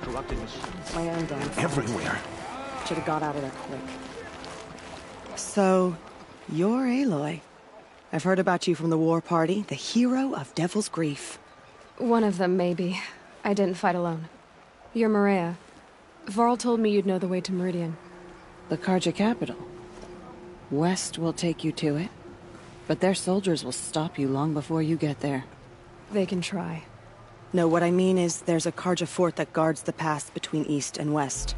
corrupted machines. My own damn fault. Everywhere. Should have got out of there quick. So, you're Aloy. I've heard about you from the war party, the hero of Devil's Grief. One of them, maybe. I didn't fight alone. You're Maria. Varl told me you'd know the way to Meridian. The Karja capital. West will take you to it, but their soldiers will stop you long before you get there. They can try. No, what I mean is there's a Karja fort that guards the pass between East and West.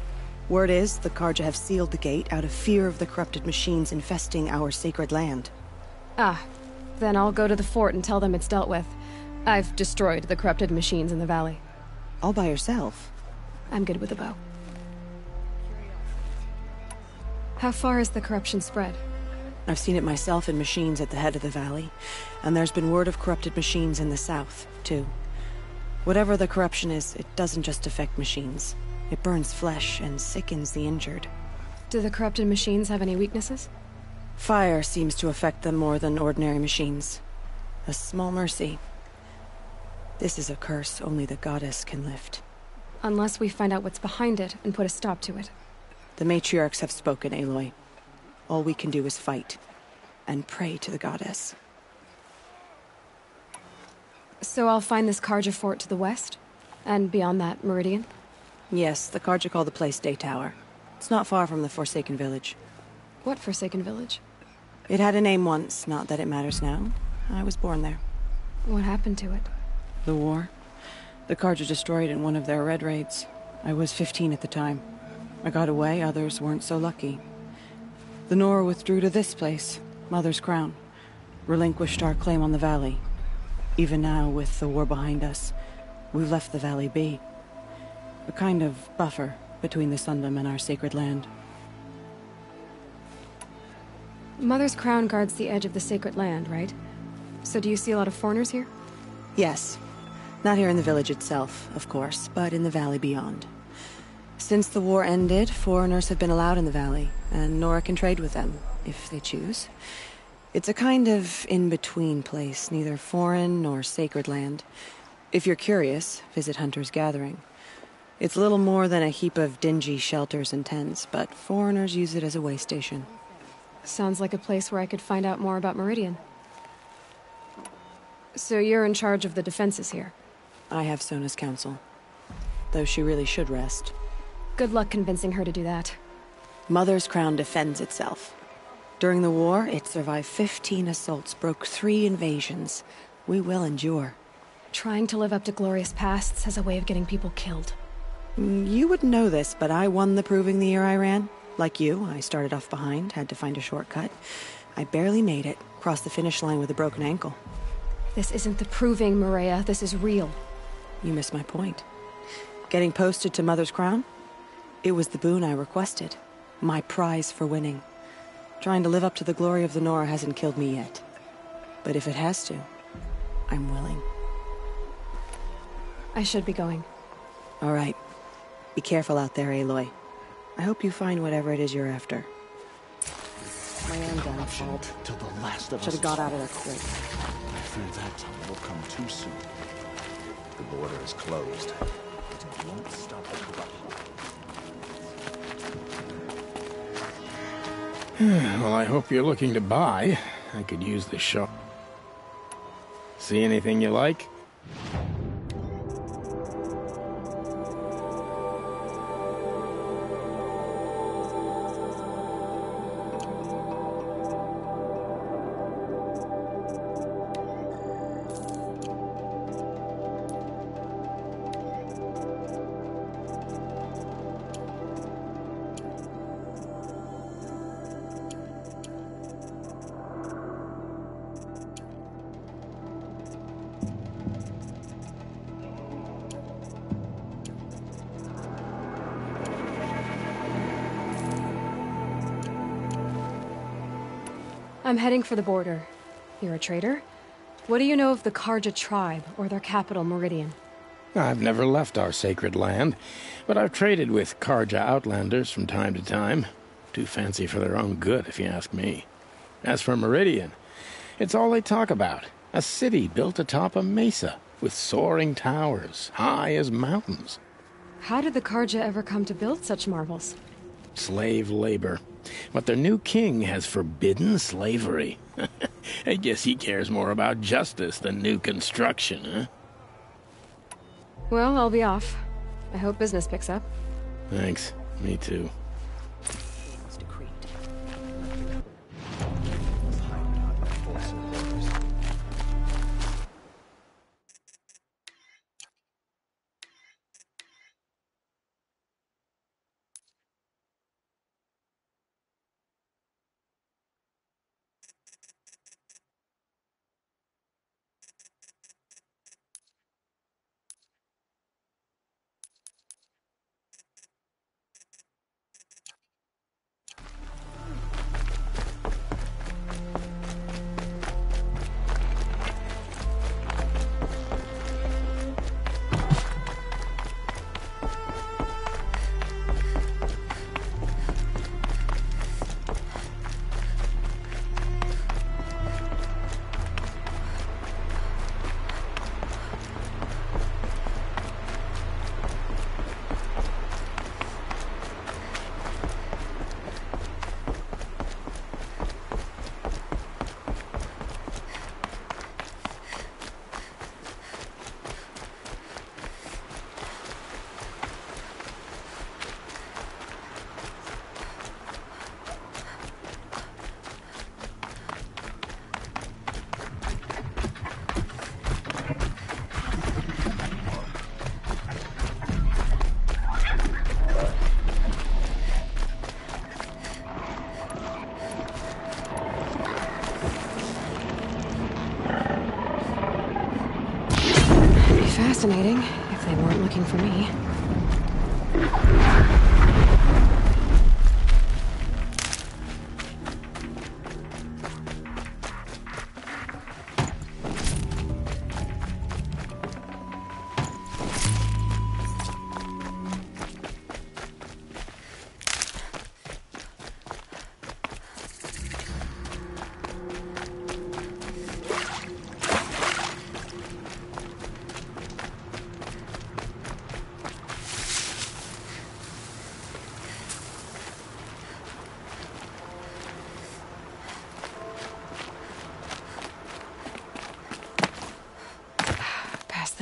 Word is, the Karja have sealed the gate out of fear of the corrupted machines infesting our sacred land. Ah, then I'll go to the fort and tell them it's dealt with. I've destroyed the corrupted machines in the valley. All by yourself? I'm good with a bow. How far has the corruption spread? I've seen it myself in machines at the head of the valley, and there's been word of corrupted machines in the south, too. Whatever the corruption is, it doesn't just affect machines. It burns flesh and sickens the injured. Do the corrupted machines have any weaknesses? Fire seems to affect them more than ordinary machines. A small mercy. This is a curse only the goddess can lift. Unless we find out what's behind it and put a stop to it. The matriarchs have spoken, Aloy. All we can do is fight, and pray to the goddess. So I'll find this Karja fort to the west? And beyond that, Meridian? Yes, the Karja call the place Day Tower. It's not far from the Forsaken Village. What Forsaken Village? It had a name once, not that it matters now. I was born there. What happened to it? The war. The Karja destroyed in one of their red raids. I was 15 at the time. I got away, others weren't so lucky. The Nora withdrew to this place, Mother's Crown. Relinquished our claim on the valley. Even now, with the war behind us, we've left the valley be. A kind of buffer between the Sundom and our sacred land. Mother's Crown guards the edge of the sacred land, right? So do you see a lot of foreigners here? Yes. Not here in the village itself, of course, but in the valley beyond. Since the war ended, foreigners have been allowed in the valley, and Nora can trade with them, if they choose. It's a kind of in-between place, neither foreign nor sacred land. If you're curious, visit Hunter's Gathering. It's little more than a heap of dingy shelters and tents, but foreigners use it as a way station. Sounds like a place where I could find out more about Meridian. So you're in charge of the defenses here? I have Sona's counsel. Though she really should rest. Good luck convincing her to do that. Mother's Crown defends itself. During the war, it survived 15 assaults, broke 3 invasions. We will endure. Trying to live up to glorious pasts has a way of getting people killed. You wouldn't know this, but I won the proving the year I ran. Like you, I started off behind, had to find a shortcut. I barely made it, crossed the finish line with a broken ankle. This isn't the proving, Maria. This is real. You missed my point. Getting posted to Mother's Crown? It was the boon I requested. My prize for winning. Trying to live up to the glory of the Nora hasn't killed me yet. But if it has to, I'm willing. I should be going. All right. Be careful out there, Aloy. I hope you find whatever it is you're after. My own damn fault. Till the last of us. Should have got out of there quick. I fear that time will come too soon. The border is closed. But it won't stop the corruption. Well, I hope you're looking to buy. I could use this shop. See anything you like? I'm heading for the border. You're a trader? What do you know of the Karja tribe, or their capital, Meridian? I've never left our sacred land, but I've traded with Karja outlanders from time to time. Too fancy for their own good, if you ask me. As for Meridian, it's all they talk about. A city built atop a mesa, with soaring towers, high as mountains. How did the Karja ever come to build such marvels? Slave labor. But their new king has forbidden slavery. I guess he cares more about justice than new construction, huh? Well, I'll be off. I hope business picks up. Thanks. Me too. Fascinating, if they weren't looking for me.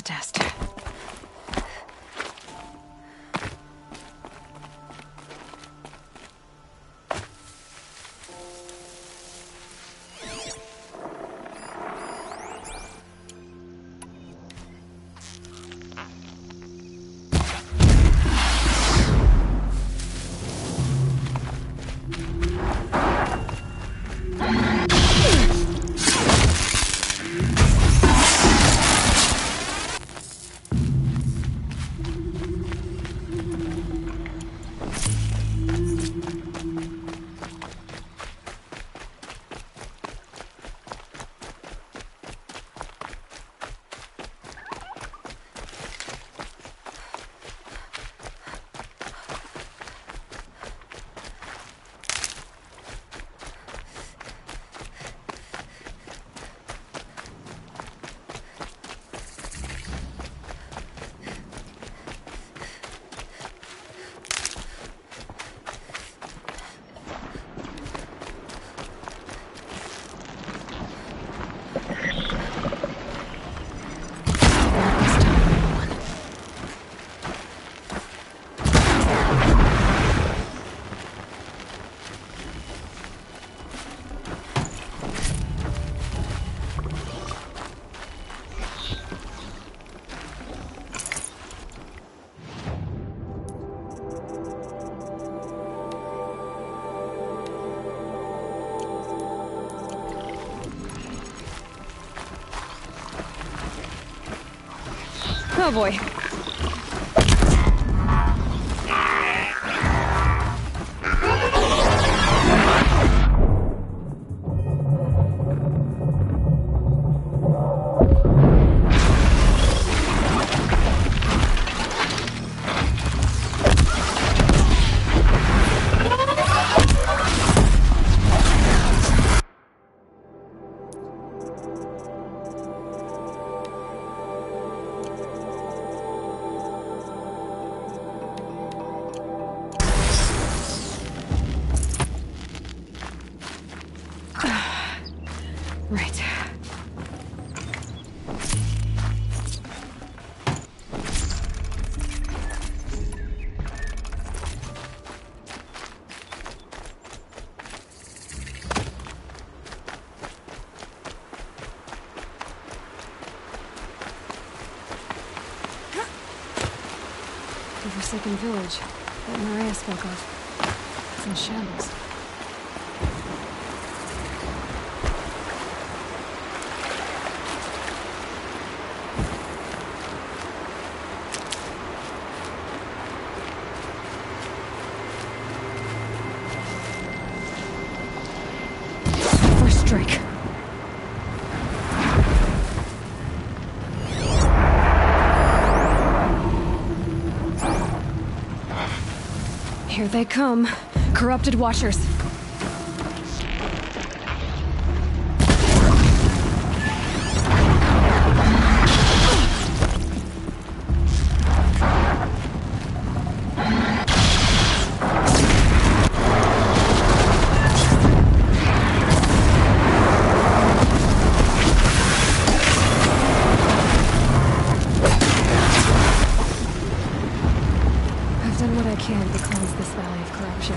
Test. Oh boy. the forsaken village that Maria spoke of. It's in shambles. First strike. Here they come. Corrupted Watchers. I've done what I can to cleanse this valley of corruption.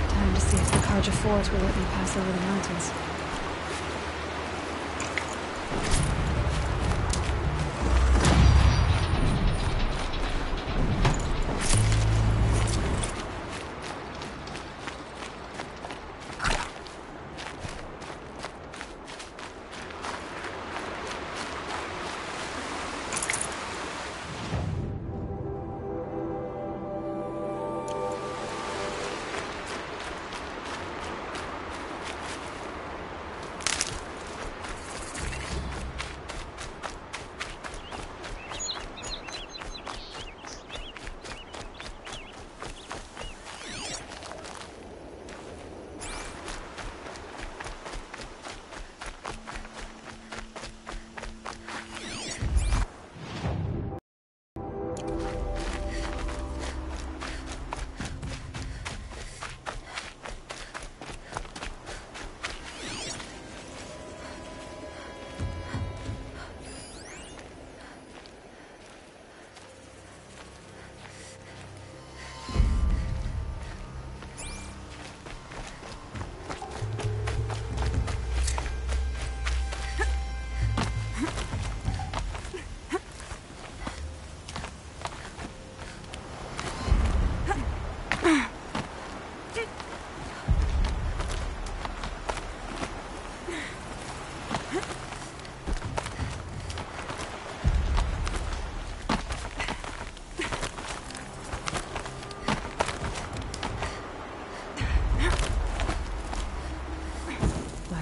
Time to see if the Karja Fort will let me pass over the mountains.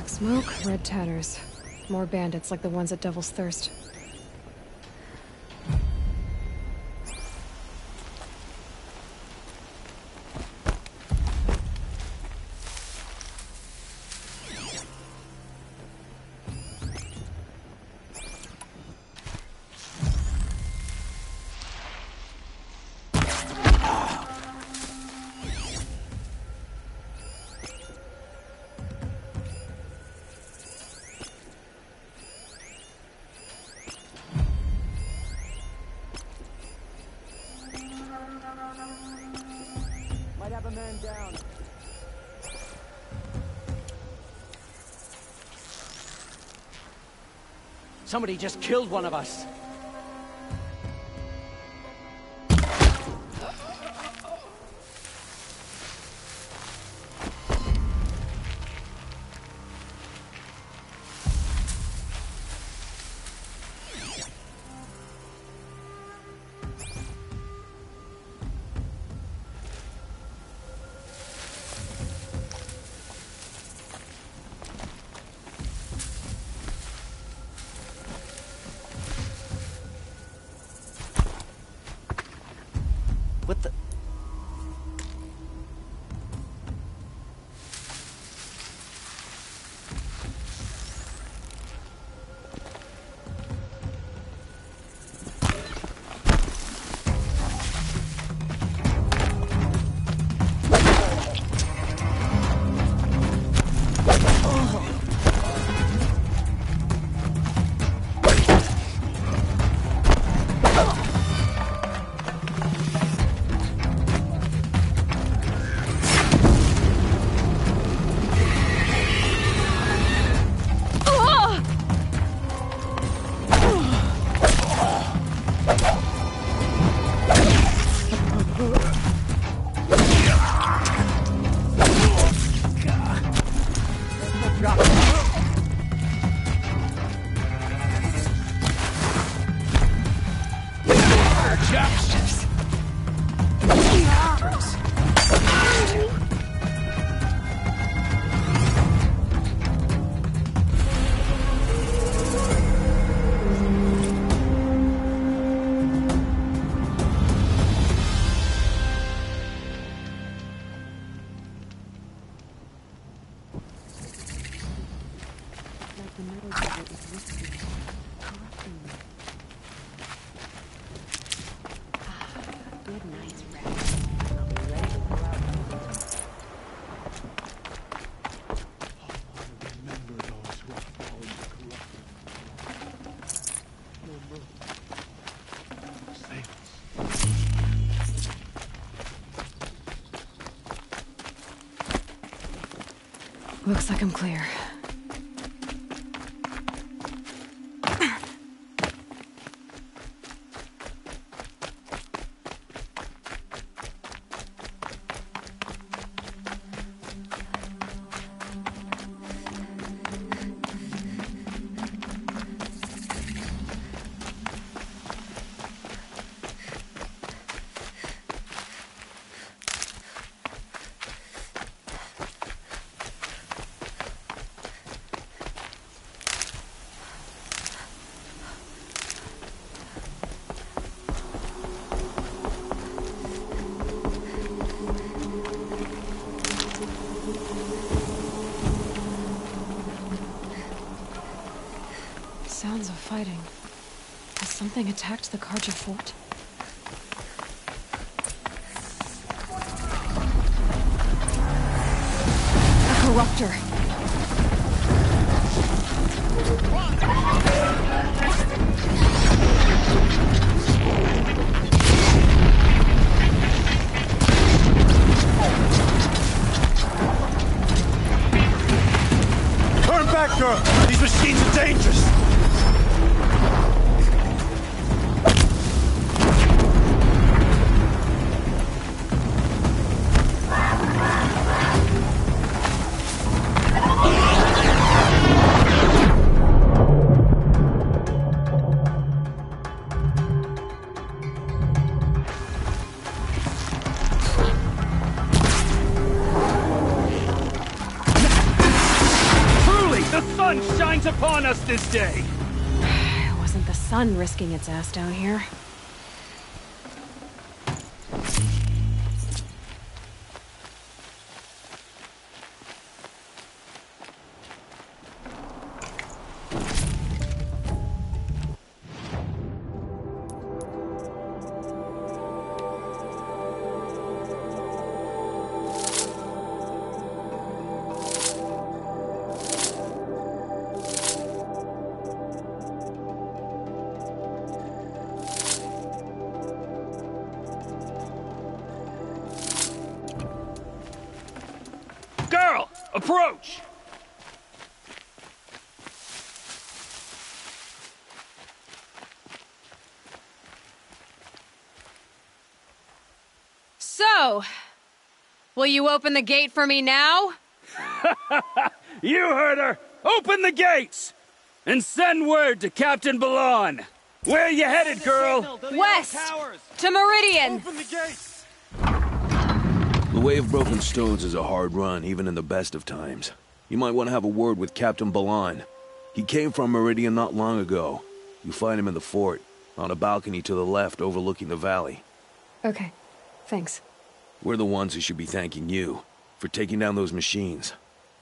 Smoke, red tatters. More bandits like the ones at Devil's Thirst. Might have a man down. Somebody just killed one of us. What the? good night's rest. I'll be ready to go out. Remember those who have fallen corrupted. Save us. Looks like I'm clear. Sounds of fighting. Has something attacked the Karja fort? A corruptor! Turn back, girl! These machines are dangerous! Upon us this day! It wasn't the sun risking its ass down here. Approach! So, will you open the gate for me now? You heard her! Open the gates! And send word to Captain Balon! Where you headed, girl? West! To Meridian! Open the gates! The Way of Broken Stones is a hard run, even in the best of times. You might want to have a word with Captain Balon. He came from Meridian not long ago. You find him in the fort, on a balcony to the left overlooking the valley. Okay, thanks. We're the ones who should be thanking you for taking down those machines.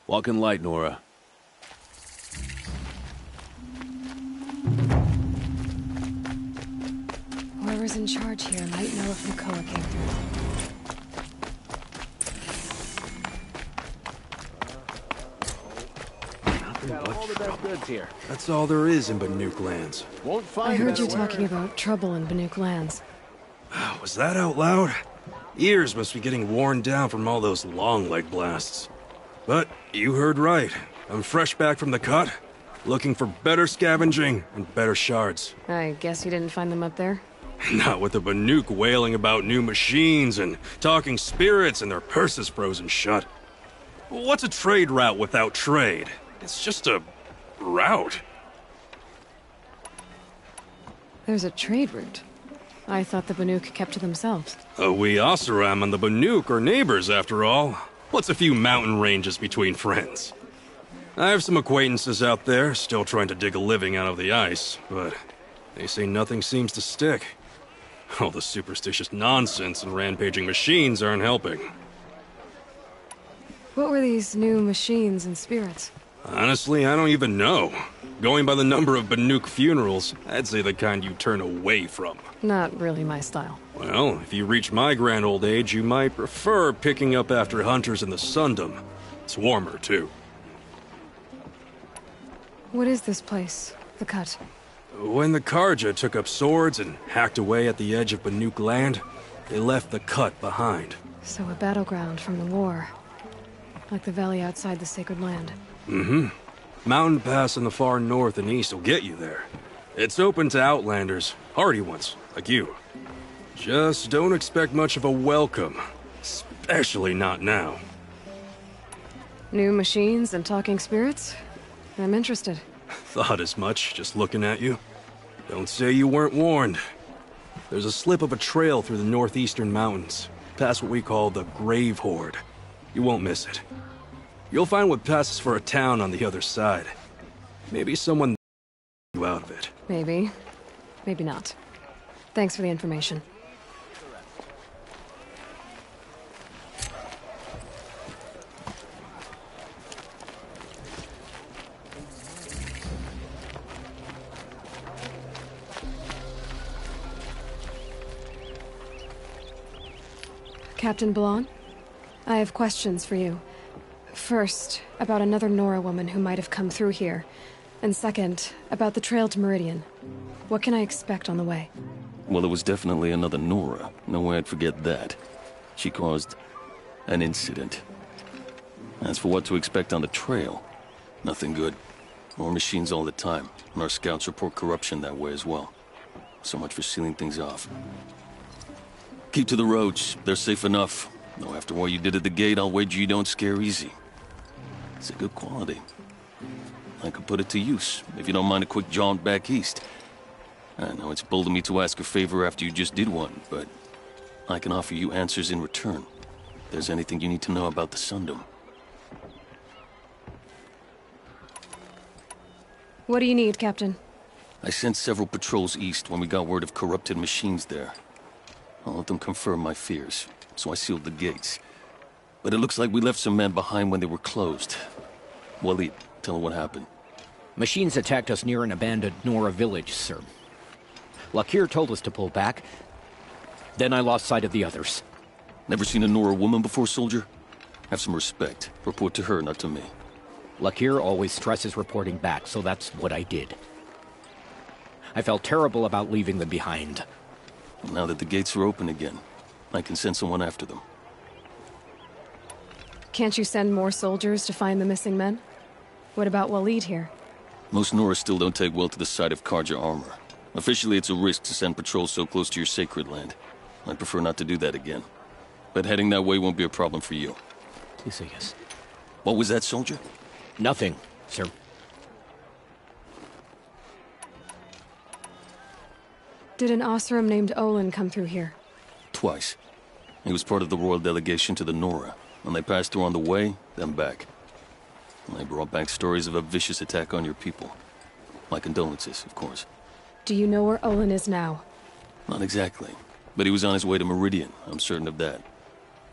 Walk in light, Nora. Whoever's in charge here might know if Nakoa came through. All the best goods here. That's all there is in Banuk lands. Won't find I heard you elsewhere. talking about trouble in Banuk lands. Was that out loud? Ears must be getting worn down from all those long leg blasts. But you heard right. I'm fresh back from the cut, looking for better scavenging and better shards. I guess you didn't find them up there? Not with the Banuk wailing about new machines and talking spirits and their purses frozen shut. What's a trade route without trade? It's just a route. There's a trade route. I thought the Banuk kept to themselves. We Oseram and the Banuk are neighbors, after all. What's a few mountain ranges between friends? I have some acquaintances out there, still trying to dig a living out of the ice, but they say nothing seems to stick. All the superstitious nonsense and rampaging machines aren't helping. What were these new machines and spirits? Honestly, I don't even know. Going by the number of Banuk funerals, I'd say the kind you turn away from. Not really my style. Well, if you reach my grand old age, you might prefer picking up after hunters in the Sundom. It's warmer, too. What is this place? The Cut? When the Karja took up swords and hacked away at the edge of Banuk land, they left the Cut behind. So a battleground from the war. Like the valley outside the Sacred Land. Mm-hmm. Mountain Pass in the far north and east will get you there. It's open to outlanders, hardy ones, like you. Just don't expect much of a welcome. Especially not now. New machines and talking spirits? I'm interested. Thought as much, just looking at you. Don't say you weren't warned. There's a slip of a trail through the northeastern mountains, past what we call the Grave Horde. You won't miss it. You'll find what passes for a town on the other side. Maybe someone you out of it. Maybe. Maybe not. Thanks for the information. Captain Blanc? I have questions for you. First, about another Nora woman who might have come through here. And second, about the trail to Meridian. What can I expect on the way? Well, it was definitely another Nora. No way I'd forget that. She caused an incident. As for what to expect on the trail, nothing good. More machines all the time, and our scouts report corruption that way as well. So much for sealing things off. Keep to the roads. They're safe enough. Though after what you did at the gate, I'll wager you don't scare easy. It's a good quality. I could put it to use, if you don't mind a quick jaunt back east. I know it's bold of me to ask a favor after you just did one, but I can offer you answers in return. If there's anything you need to know about the Sundom. What do you need, Captain? I sent several patrols east when we got word of corrupted machines there. I'll let them confirm my fears, so I sealed the gates. But it looks like we left some men behind when they were closed. Walid, tell her what happened. Machines attacked us near an abandoned Nora village, sir. Lakir told us to pull back. Then I lost sight of the others. Never seen a Nora woman before, soldier? Have some respect. Report to her, not to me. Lakir always stresses reporting back, so that's what I did. I felt terrible about leaving them behind. Now that the gates are open again, I can send someone after them. Can't you send more soldiers to find the missing men? What about Walid here? Most Nora still don't take well to the sight of Karja armor. Officially, it's a risk to send patrols so close to your sacred land. I'd prefer not to do that again. But heading that way won't be a problem for you. Please, yes. What was that, soldier? Nothing, sir. Did an Osram named Olin come through here? Twice. He was part of the royal delegation to the Nora. When they passed through on the way, then back. And they brought back stories of a vicious attack on your people. My condolences, of course. Do you know where Olin is now? Not exactly. But he was on his way to Meridian, I'm certain of that.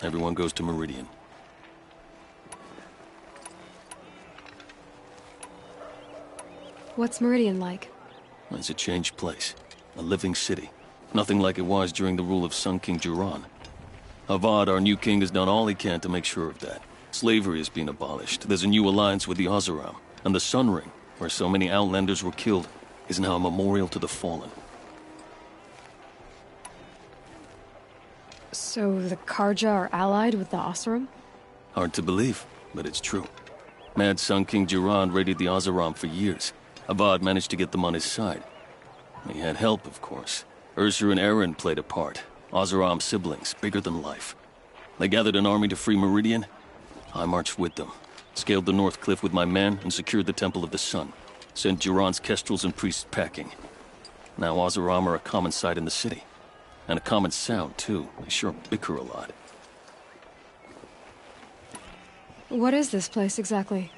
Everyone goes to Meridian. What's Meridian like? It's a changed place. A living city. Nothing like it was during the rule of Sun King Jiran. Avad, our new king, has done all he can to make sure of that. Slavery has been abolished. There's a new alliance with the Oseram. And the Sun Ring, where so many outlanders were killed, is now a memorial to the fallen. So the Karja are allied with the Osram? Hard to believe, but it's true. Mad Sun King Jiran raided the Oseram for years. Avad managed to get them on his side. He had help, of course. Ursur and Eren played a part. Oseram siblings, bigger than life. They gathered an army to free Meridian. I marched with them. Scaled the North Cliff with my men and secured the Temple of the Sun. Sent Jiran's kestrels and priests packing. Now Oseram are a common sight in the city. And a common sound, too. They sure bicker a lot. What is this place exactly?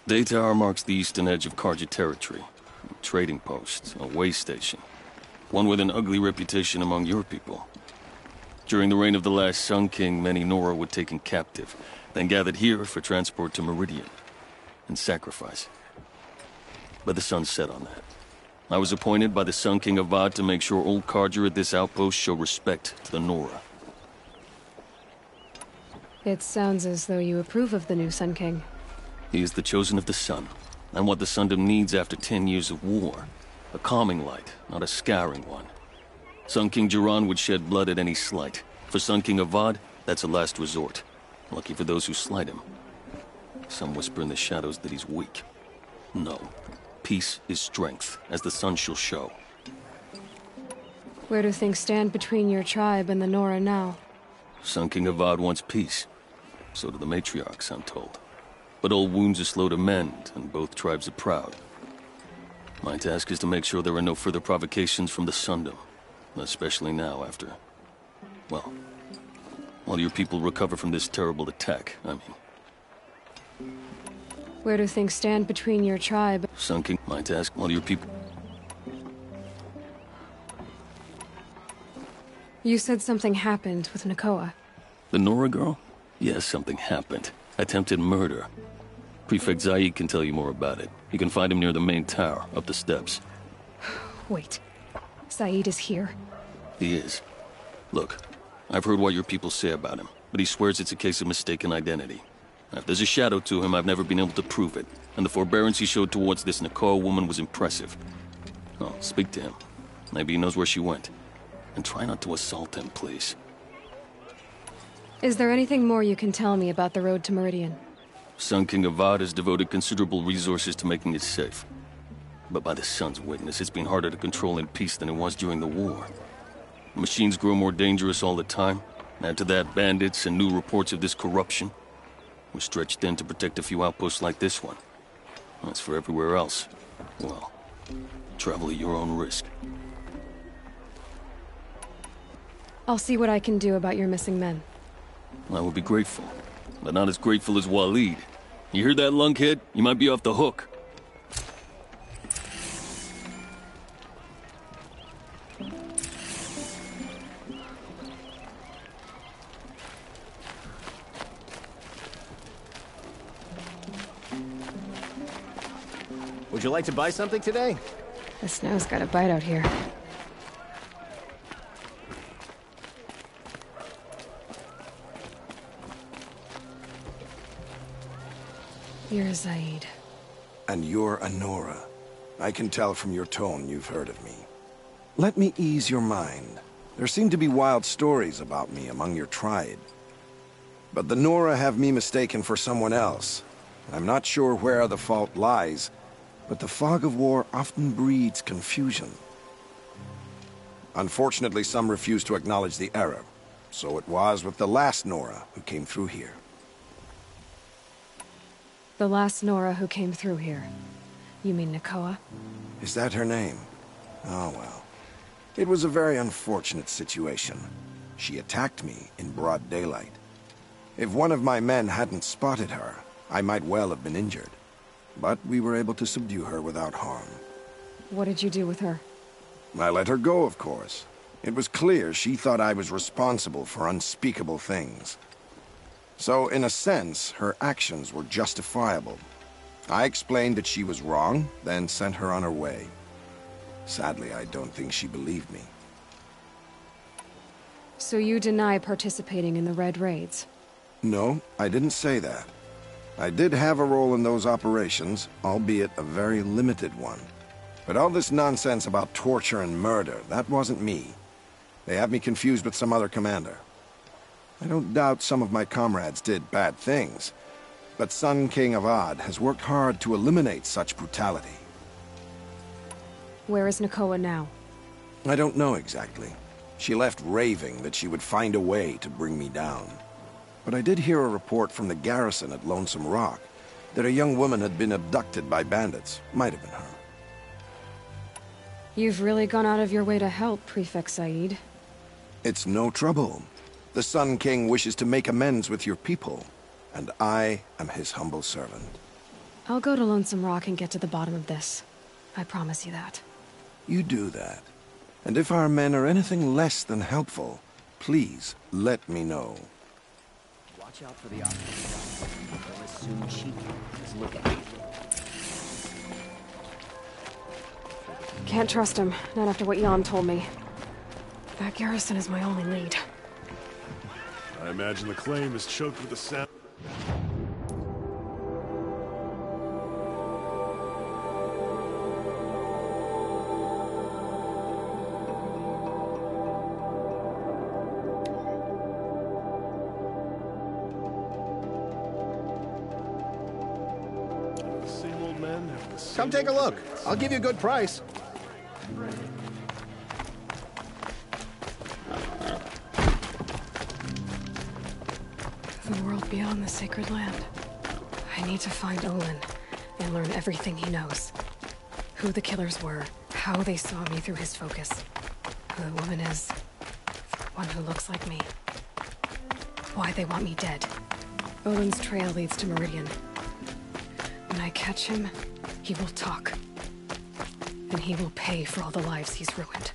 Daytower marks the eastern edge of Karja territory. A trading post, a way station. One with an ugly reputation among your people. During the reign of the last Sun King, many Nora were taken captive, then gathered here for transport to Meridian. And sacrifice. but the sun set on that. I was appointed by the Sun King Avad to make sure old Carja at this outpost show respect to the Nora. It sounds as though you approve of the new Sun King. He is the chosen of the sun, and what the Sundom needs after 10 years of war. A calming light, not a scouring one. Sun King Jiran would shed blood at any slight. For Sun King Avad, that's a last resort. Lucky for those who slight him. Some whisper in the shadows that he's weak. No. Peace is strength, as the sun shall show. Where do things stand between your tribe and the Nora now? Sun King Avad wants peace. So do the matriarchs, I'm told. But old wounds are slow to mend, and both tribes are proud. My task is to make sure there are no further provocations from the Sundom. Especially now after... well... while your people recover from this terrible attack, I mean. Where do things stand between your tribe? Sun King, my task, while your people... You said something happened with Nakoa. The Nora girl? Yes, something happened. Attempted murder. Prefect Zaid can tell you more about it. You can find him near the main tower, up the steps. Wait. Zaid is here. He is. Look, I've heard what your people say about him, but he swears it's a case of mistaken identity. If there's a shadow to him, I've never been able to prove it, and the forbearance he showed towards this Nakoa woman was impressive. Oh, speak to him. Maybe he knows where she went. And try not to assault him, please. Is there anything more you can tell me about the road to Meridian? Sun King Avad has devoted considerable resources to making it safe. But by the sun's witness, it's been harder to control in peace than it was during the war. Machines grow more dangerous all the time. Add to that bandits and new reports of this corruption. We're stretched thin to protect a few outposts like this one. As for everywhere else, well, travel at your own risk. I'll see what I can do about your missing men. I would be grateful, but not as grateful as Waleed. You hear that, lunkhead? You might be off the hook. Would you like to buy something today? The snow's got a bite out here. You're Zaid. And you're a Nora. I can tell from your tone you've heard of me. Let me ease your mind. There seem to be wild stories about me among your tribe. But the Nora have me mistaken for someone else. I'm not sure where the fault lies, but the fog of war often breeds confusion. Unfortunately, some refuse to acknowledge the error. So it was with the last Nora who came through here. The last Nora who came through here. You mean Nakoa? Is that her name? Oh well. It was a very unfortunate situation. She attacked me in broad daylight. If one of my men hadn't spotted her, I might well have been injured. But we were able to subdue her without harm. What did you do with her? I let her go, of course. It was clear she thought I was responsible for unspeakable things. So, in a sense, her actions were justifiable. I explained that she was wrong, then sent her on her way. Sadly, I don't think she believed me. So you deny participating in the Red Raids? No, I didn't say that. I did have a role in those operations, albeit a very limited one. But all this nonsense about torture and murder, that wasn't me. They have me confused with some other commander. I don't doubt some of my comrades did bad things, but Sun King Avad has worked hard to eliminate such brutality. Where is Nakoa now? I don't know exactly. She left raving that she would find a way to bring me down. But I did hear a report from the garrison at Lonesome Rock that a young woman had been abducted by bandits. Might have been her. You've really gone out of your way to help, Prefect Zaid. It's no trouble. The Sun King wishes to make amends with your people, and I am his humble servant. I'll go to Lonesome Rock and get to the bottom of this. I promise you that. You do that. And if our men are anything less than helpful, please let me know. Watch out for the options. They'll assume Chief is looking. Can't trust him, not after what Jan told me. That garrison is my only lead. I imagine the claim is choked with the sound. Come take a look. I'll give you a good price. The world beyond the sacred land. I need to find Olin and learn everything he knows. Who the killers were, how they saw me through his focus. Who the woman is. One who looks like me. Why they want me dead. Olin's trail leads to Meridian. When I catch him, he will talk. And he will pay for all the lives he's ruined.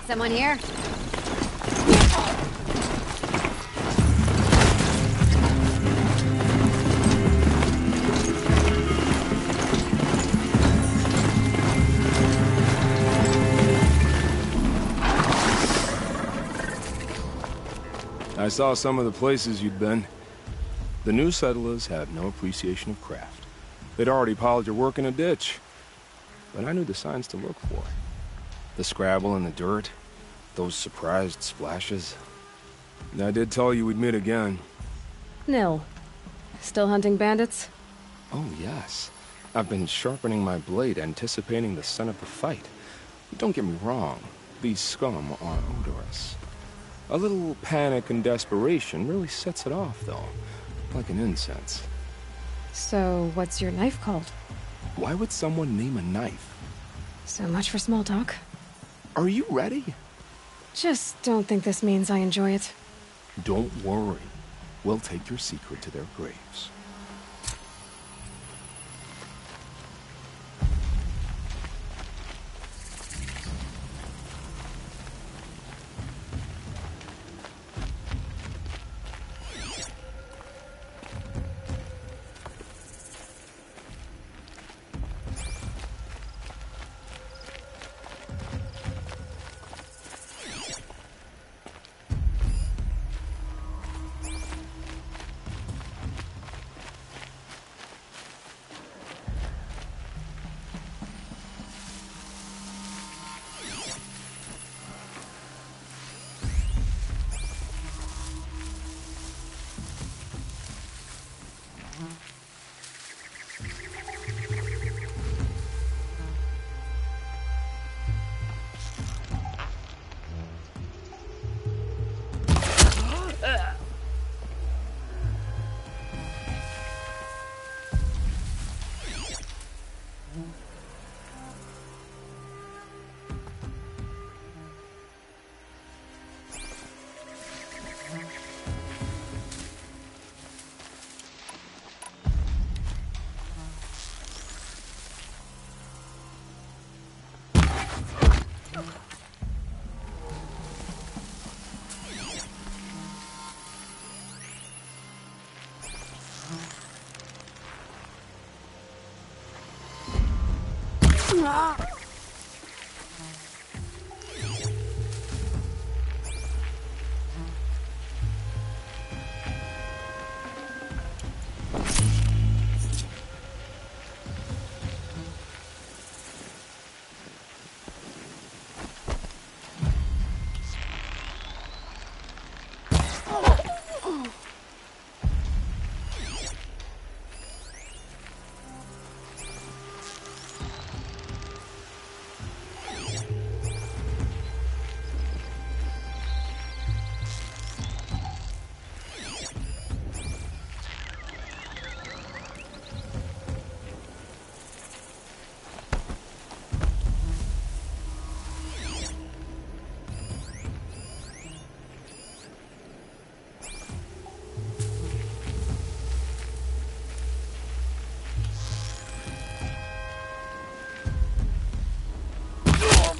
Someone here? I saw some of the places you'd been. The new settlers have no appreciation of craft. They'd already piled your work in a ditch. But I knew the signs to look for. The scrabble in the dirt, those surprised splashes. And I did tell you we'd meet again. Nil. Still hunting bandits? Oh, yes. I've been sharpening my blade, anticipating the scent of the fight. Don't get me wrong, these scum are odorous. A little panic and desperation really sets it off, though. Like an incense. So, what's your knife called? Why would someone name a knife? So much for small talk. Are you ready? Just don't think this means I enjoy it. Don't worry. We'll take your secret to their graves.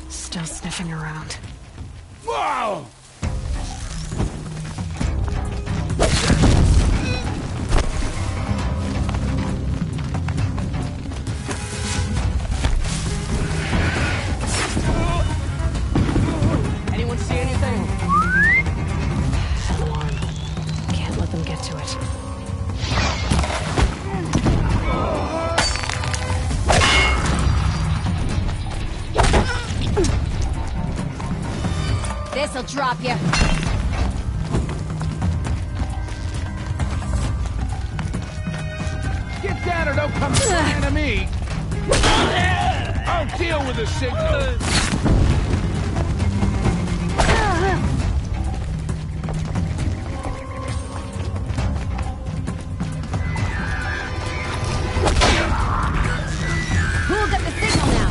Still sniffing around. Whoa! Anyone see anything? Alarm. Can't let them get to it. This'll drop you. Get down or don't come flying to me. I'll deal with the signal. Who'll get the signal now?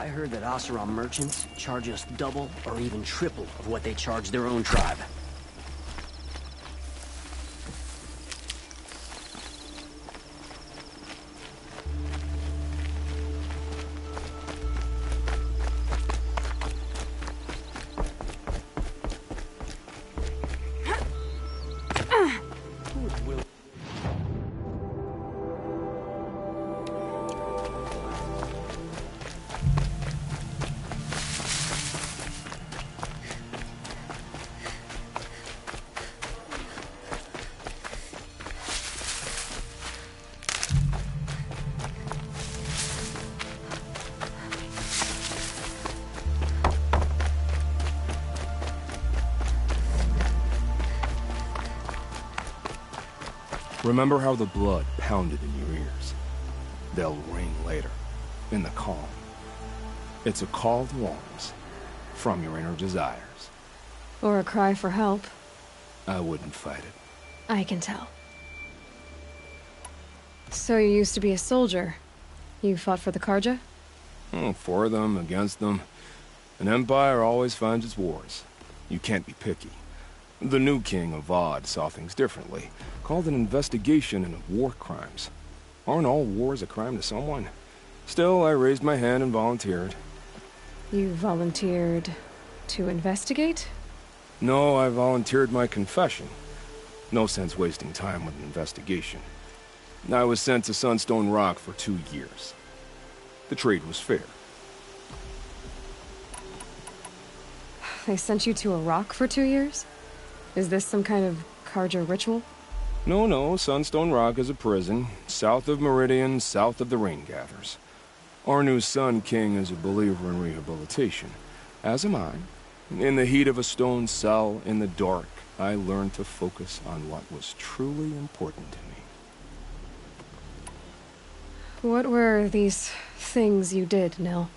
I heard that Oseram merchants charge us double or even triple of what they charge their own tribe. Remember how the blood pounded in your ears? They'll ring later, in the calm. It's a call to arms, from your inner desires. Or a cry for help. I wouldn't fight it. I can tell. So you used to be a soldier. You fought for the Karja? For them, against them. An empire always finds its wars. You can't be picky. The new king of Vod saw things differently. Called an investigation into war crimes. Aren't all wars a crime to someone? Still, I raised my hand and volunteered. You volunteered to investigate? No, I volunteered my confession. No sense wasting time with an investigation. I was sent to Sunstone Rock for 2 years. The trade was fair. They sent you to a rock for 2 years? Is this some kind of Karja ritual? No, Sunstone Rock is a prison, south of Meridian, south of the Rain Gathers. Our new Sun King is a believer in rehabilitation, as am I. In the heat of a stone cell, in the dark, I learned to focus on what was truly important to me. What were these things you did, Nil?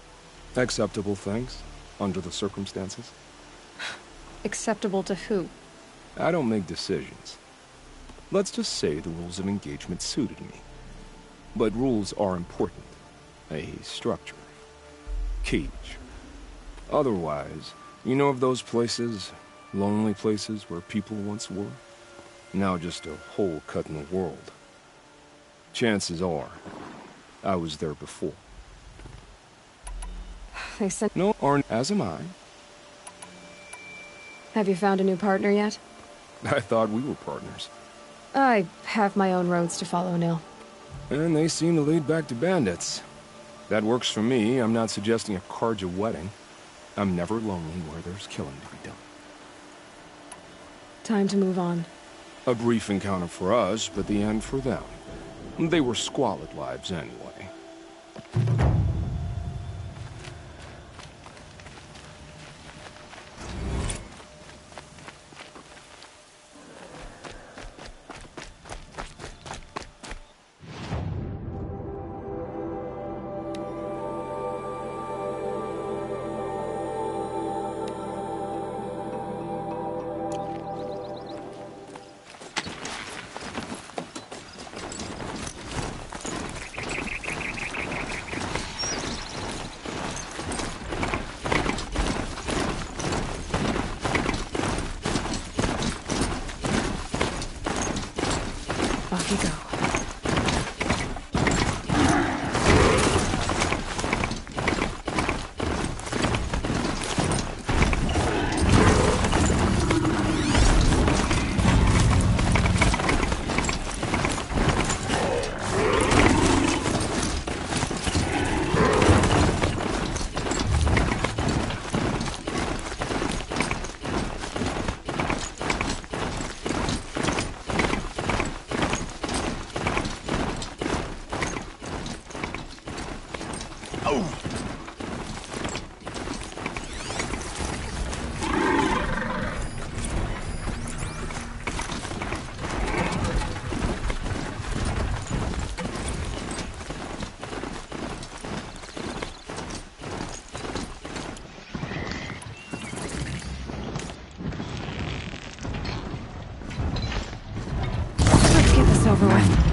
Acceptable things, under the circumstances. Acceptable to who? I don't make decisions. Let's just say the rules of engagement suited me. But rules are important. A structure. Cage. Otherwise, you know of those places, lonely places where people once were? Now just a hole cut in the world. Chances are, I was there before. They sent... No, aren't, as am I. Have you found a new partner yet? I thought we were partners. I have my own roads to follow, Nil. And they seem to lead back to bandits. That works for me. I'm not suggesting a Karja wedding. I'm never lonely where there's killing to be done. Time to move on. A brief encounter for us, but the end for them. They were squalid lives anyway. Off you go. Over with.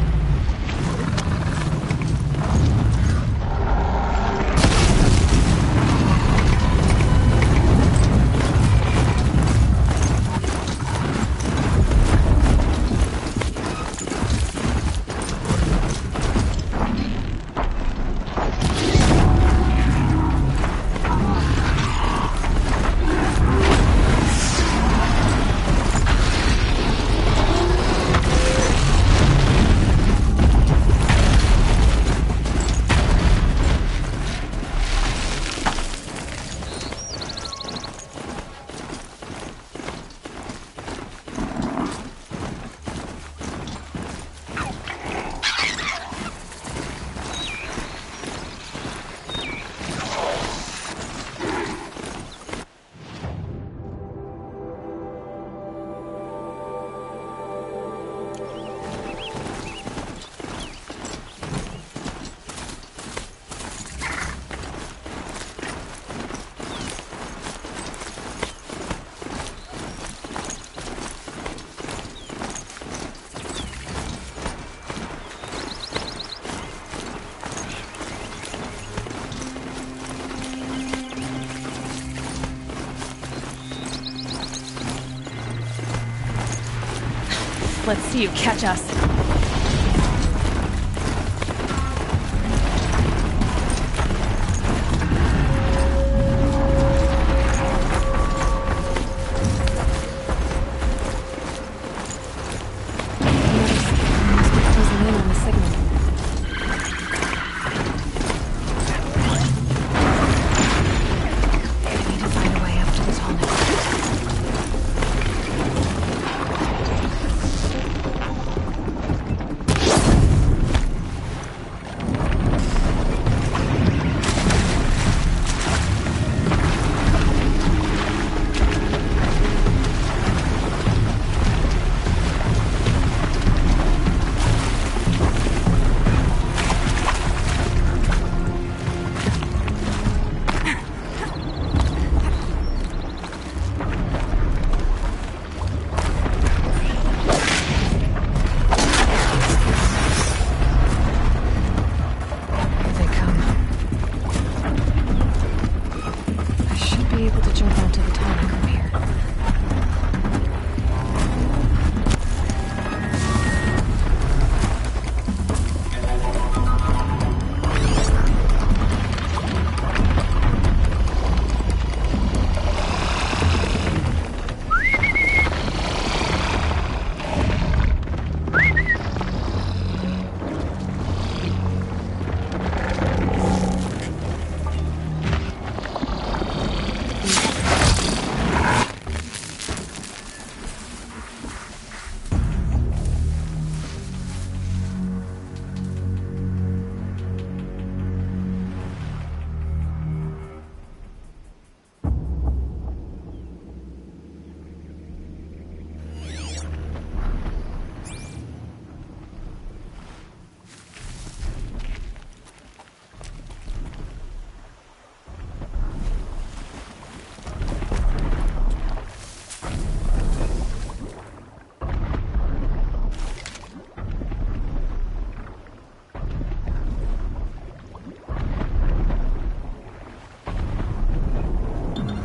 Let's see you catch us. Closing in on the signal. I need to find a way up to the tall network.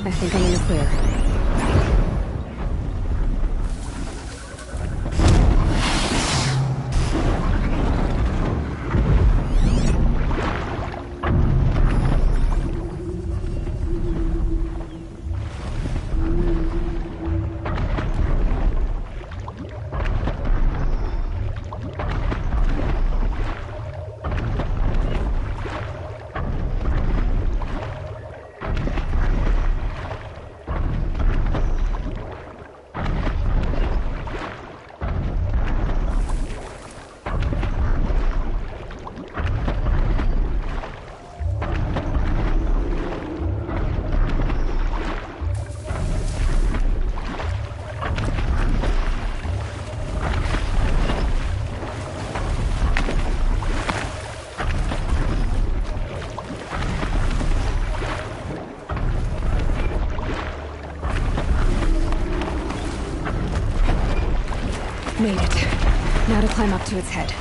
I think I'm in the clear. Made it. Now to climb up to its head.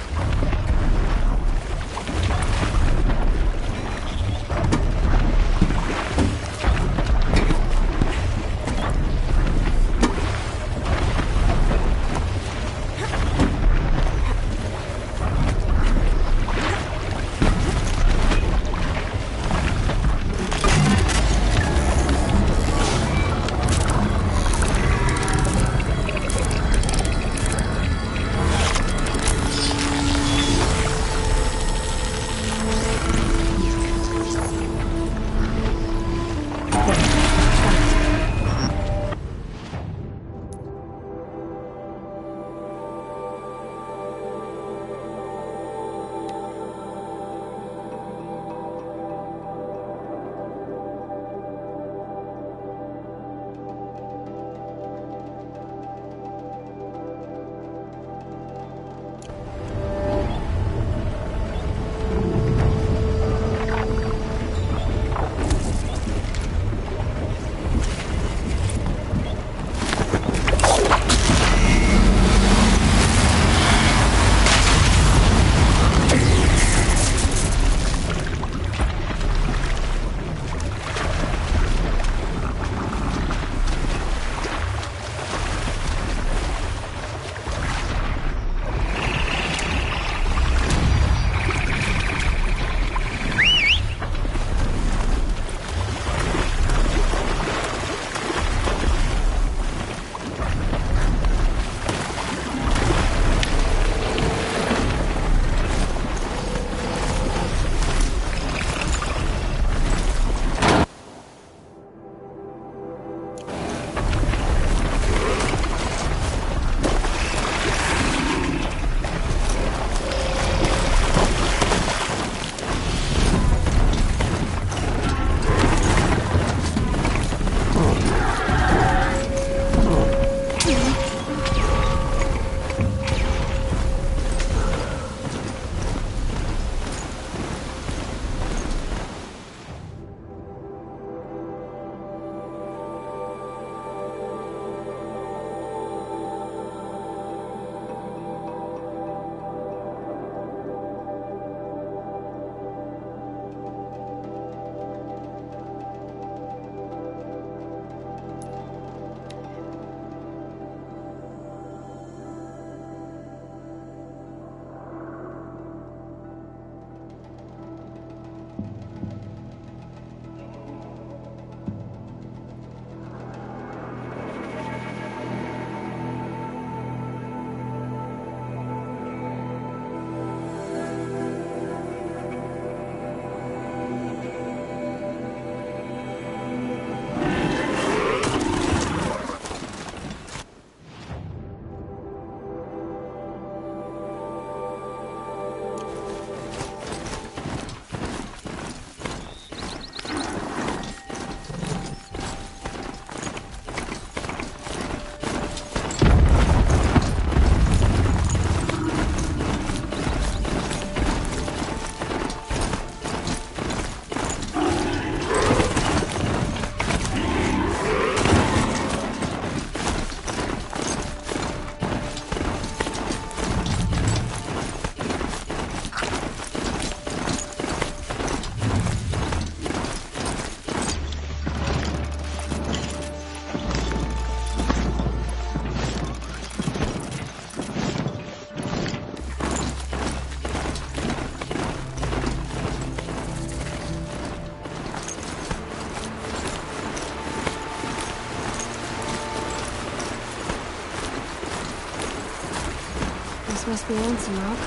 must be lonesome, Rock.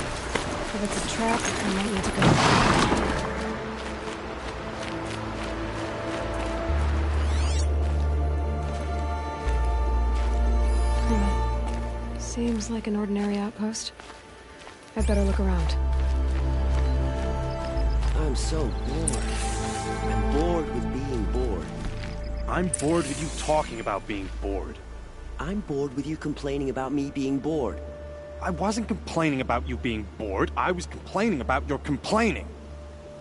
If it's a trap, I might need to go. Seems like an ordinary outpost. I'd better look around. I'm so bored. I'm bored with being bored. I'm bored with you talking about being bored. I'm bored with you complaining about me being bored. I wasn't complaining about you being bored. I was complaining about your complaining.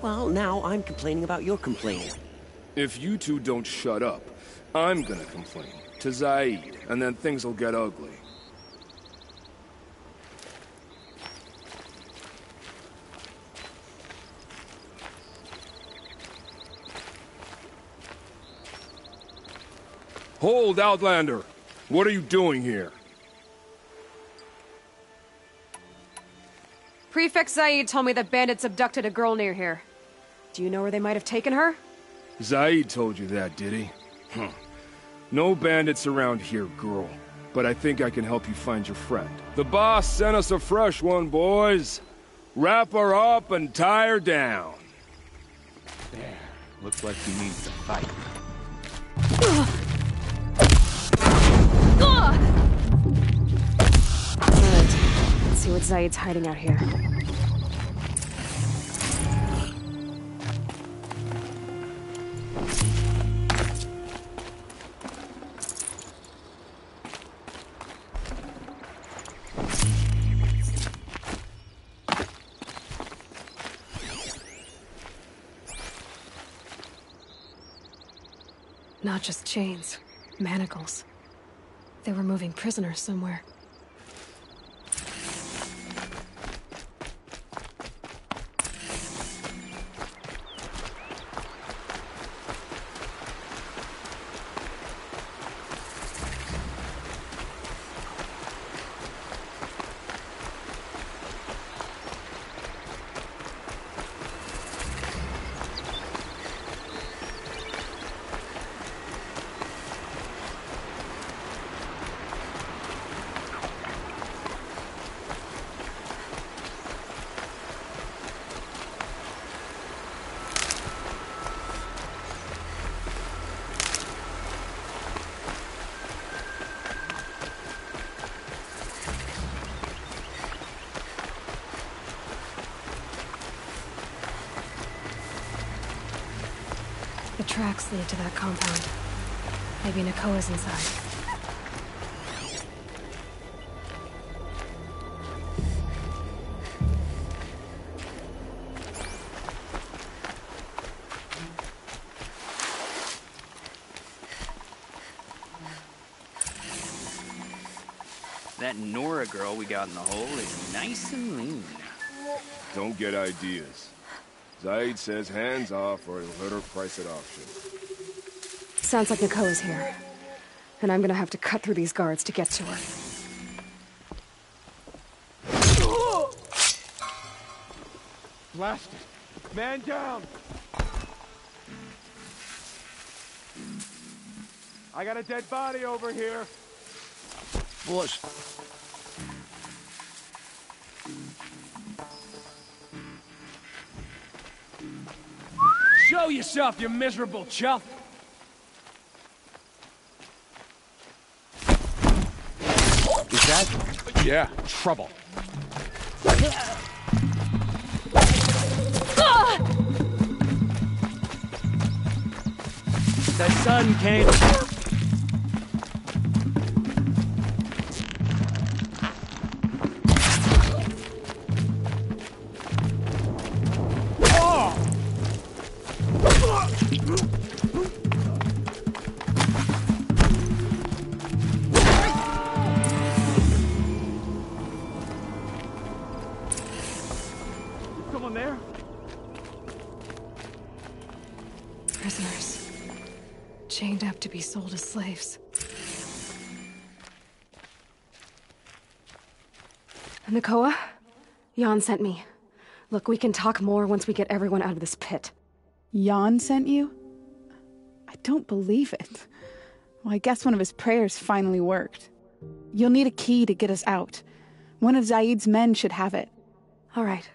Well, now I'm complaining about your complaining. If you two don't shut up, I'm gonna complain to Zaid, and then things will get ugly. Hold, Outlander! What are you doing here? Prefect Zaid told me that bandits abducted a girl near here. Do you know where they might have taken her? Zaid told you that, did he? No bandits around here, girl. But I think I can help you find your friend. The boss sent us a fresh one, boys. Wrap her up and tie her down. There. Looks like he needs to fight. Let's see what Zaid's hiding out here. Not just chains, manacles. They were moving prisoners somewhere. The tracks lead to that compound. Maybe Nakoa's inside. That Nora girl we got in the hole is nice and lean. Don't get ideas. Zaid says hands off or he'll let her price at auction. Sounds like Nakoa's here. And I'm gonna have to cut through these guards to get to her. Blast it! Man down! I got a dead body over here. Boys. Show yourself, you miserable chuff! Is that? Yeah, trouble. The sun came. Someone there? Prisoners. Chained up to be sold as slaves. Nakoa? Jan sent me. Look, we can talk more once we get everyone out of this pit. Jan sent you? I don't believe it. Well, I guess one of his prayers finally worked. You'll need a key to get us out. One of Zaid's men should have it. All right.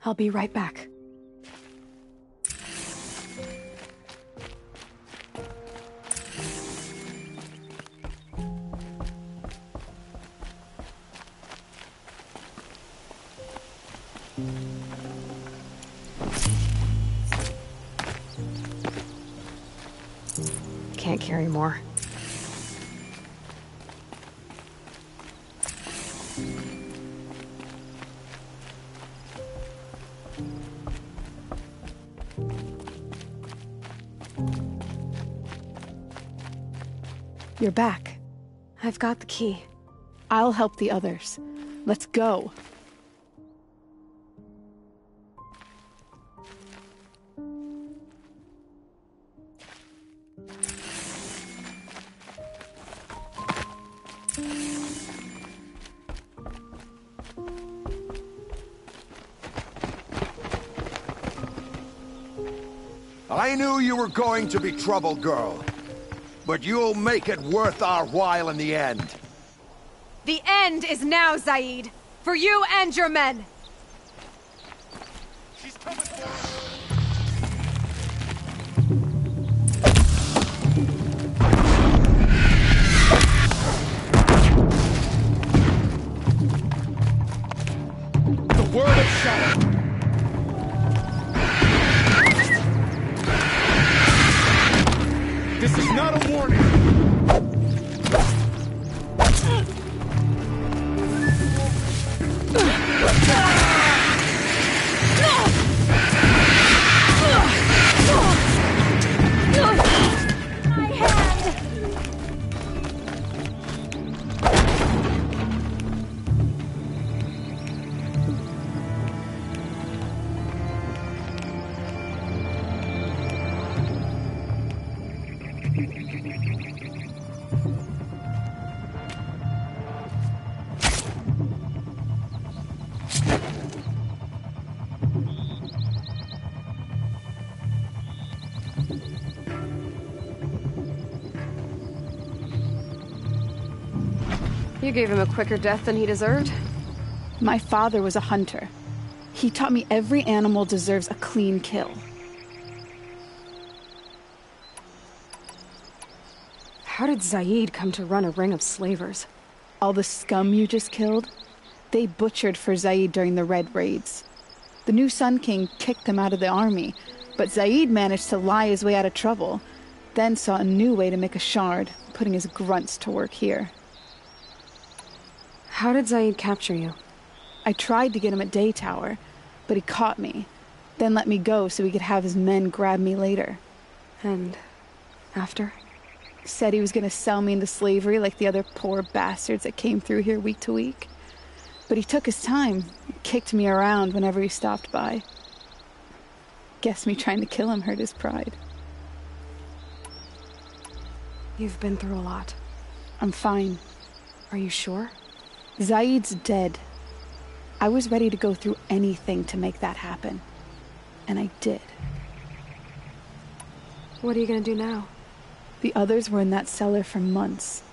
I'll be right back. Can't carry more. You're back. I've got the key. I'll help the others. Let's go. I knew you were going to be trouble, girl. But you'll make it worth our while in the end. The end is now, Zaid. For you and your men. She's coming for us. The word of shadow. This is not a warning. You gave him a quicker death than he deserved? My father was a hunter. He taught me every animal deserves a clean kill. How did Zaid come to run a ring of slavers? All the scum you just killed? They butchered for Zaid during the Red Raids. The new Sun King kicked them out of the army, but Zaid managed to lie his way out of trouble, then saw a new way to make a shard, putting his grunts to work here. How did Zaid capture you? I tried to get him at Day Tower, but he caught me, then let me go so he could have his men grab me later. And after? Said he was going to sell me into slavery like the other poor bastards that came through here week to week. But he took his time, kicked me around whenever he stopped by. Guess me trying to kill him hurt his pride. You've been through a lot. I'm fine. Are you sure? Zaid's dead. I was ready to go through anything to make that happen. And I did. What are you gonna do now? The others were in that cellar for months.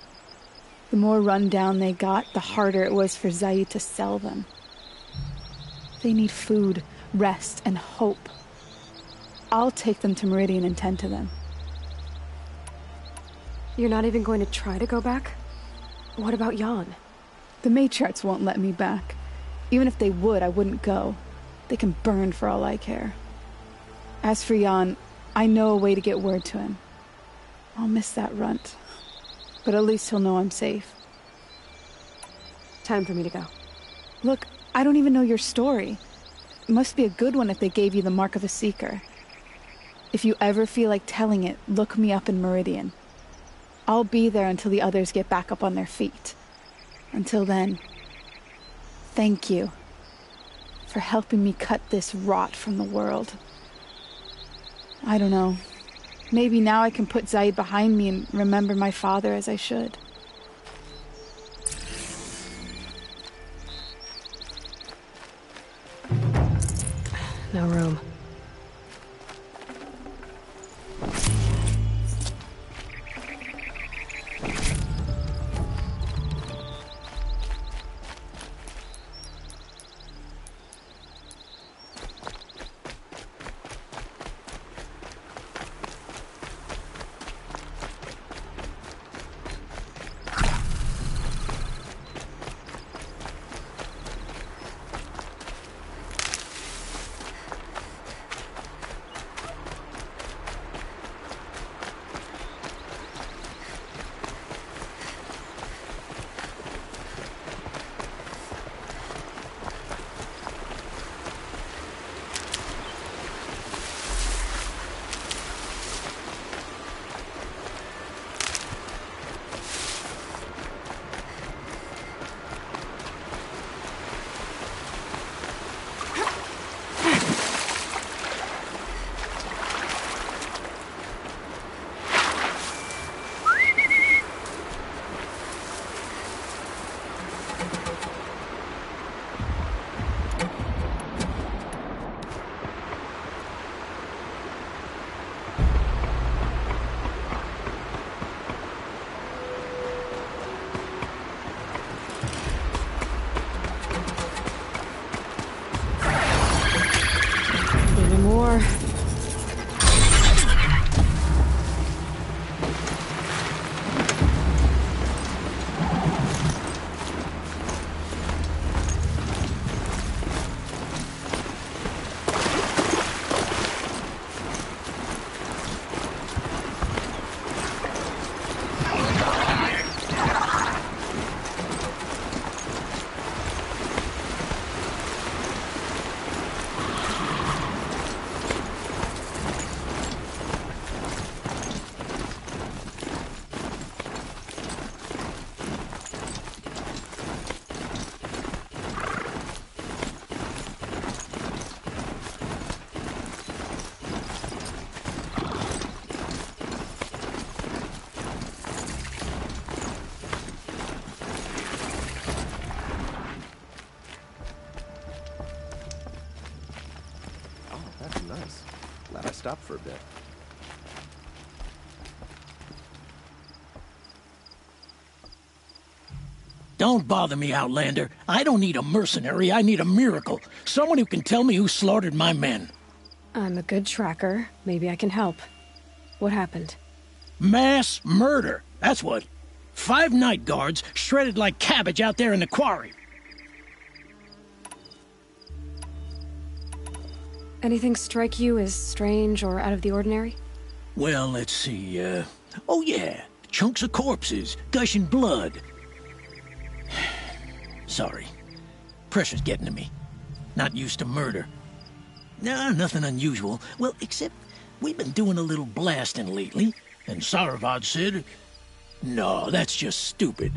The more run down they got, the harder it was for Zaid to sell them. They need food, rest, and hope. I'll take them to Meridian and tend to them. You're not even going to try to go back? What about Jan? The matriarchs won't let me back. Even if they would, I wouldn't go. They can burn for all I care. As for Jan, I know a way to get word to him. I'll miss that runt. But at least he'll know I'm safe. Time for me to go. Look, I don't even know your story. It must be a good one if they gave you the mark of a seeker. If you ever feel like telling it, look me up in Meridian. I'll be there until the others get back up on their feet. Until then, thank you for helping me cut this rot from the world. I don't know. Maybe now I can put Zaid behind me and remember my father as I should. No room. nice. Glad I stopped for a bit. Don't bother me, Outlander. I don't need a mercenary, I need a miracle. Someone who can tell me who slaughtered my men. I'm a good tracker. Maybe I can help. What happened? Mass murder, that's what. 5 night guards shredded like cabbage out there in the quarry. Anything strike you as strange or out of the ordinary? Well, let's see, oh yeah, chunks of corpses, gushing blood. Sorry. Pressure's getting to me. Not used to murder. Nah, nothing unusual. Well, except we've been doing a little blasting lately, and Saravad said, no, that's just stupid.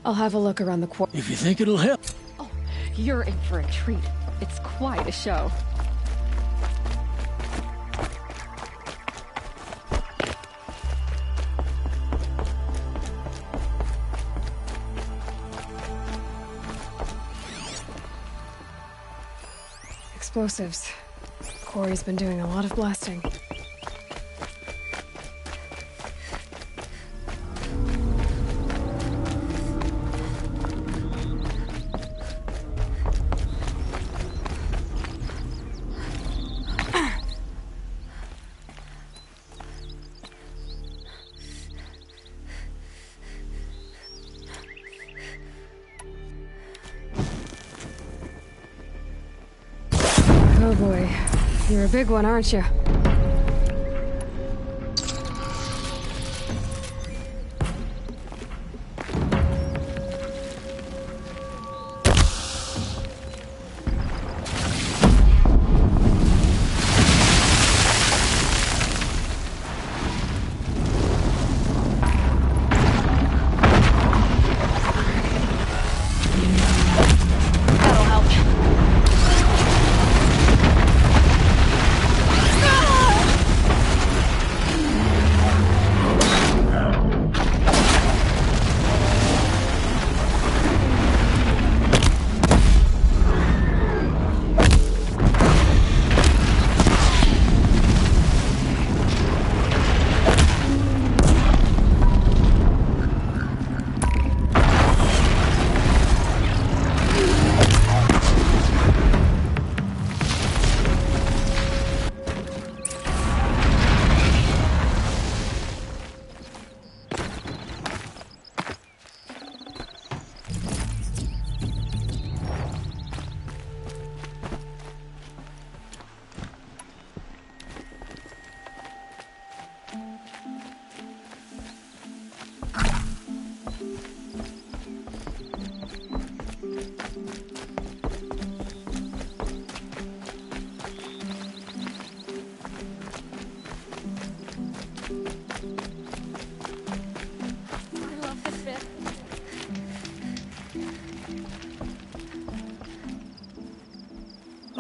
I'll have a look around the quarry. If you think it'll help. Oh, you're in for a treat. It's quite a show. Explosives. Quarry's been doing a lot of blasting. Oh boy, you're a big one, aren't you?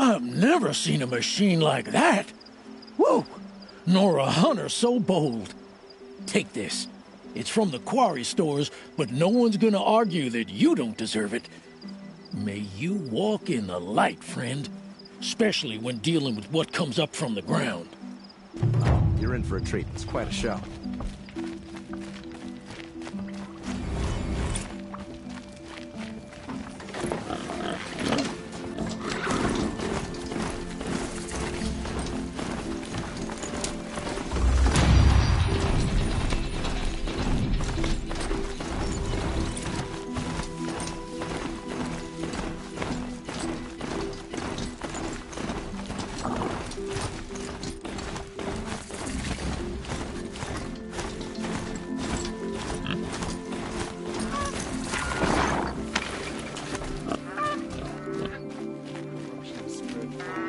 I've never seen a machine like that. Whoa! Nor a hunter so bold. Take this. It's from the quarry stores, but no one's gonna argue that you don't deserve it. May you walk in the light, friend. Especially when dealing with what comes up from the ground. Oh, you're in for a treat. It's quite a show.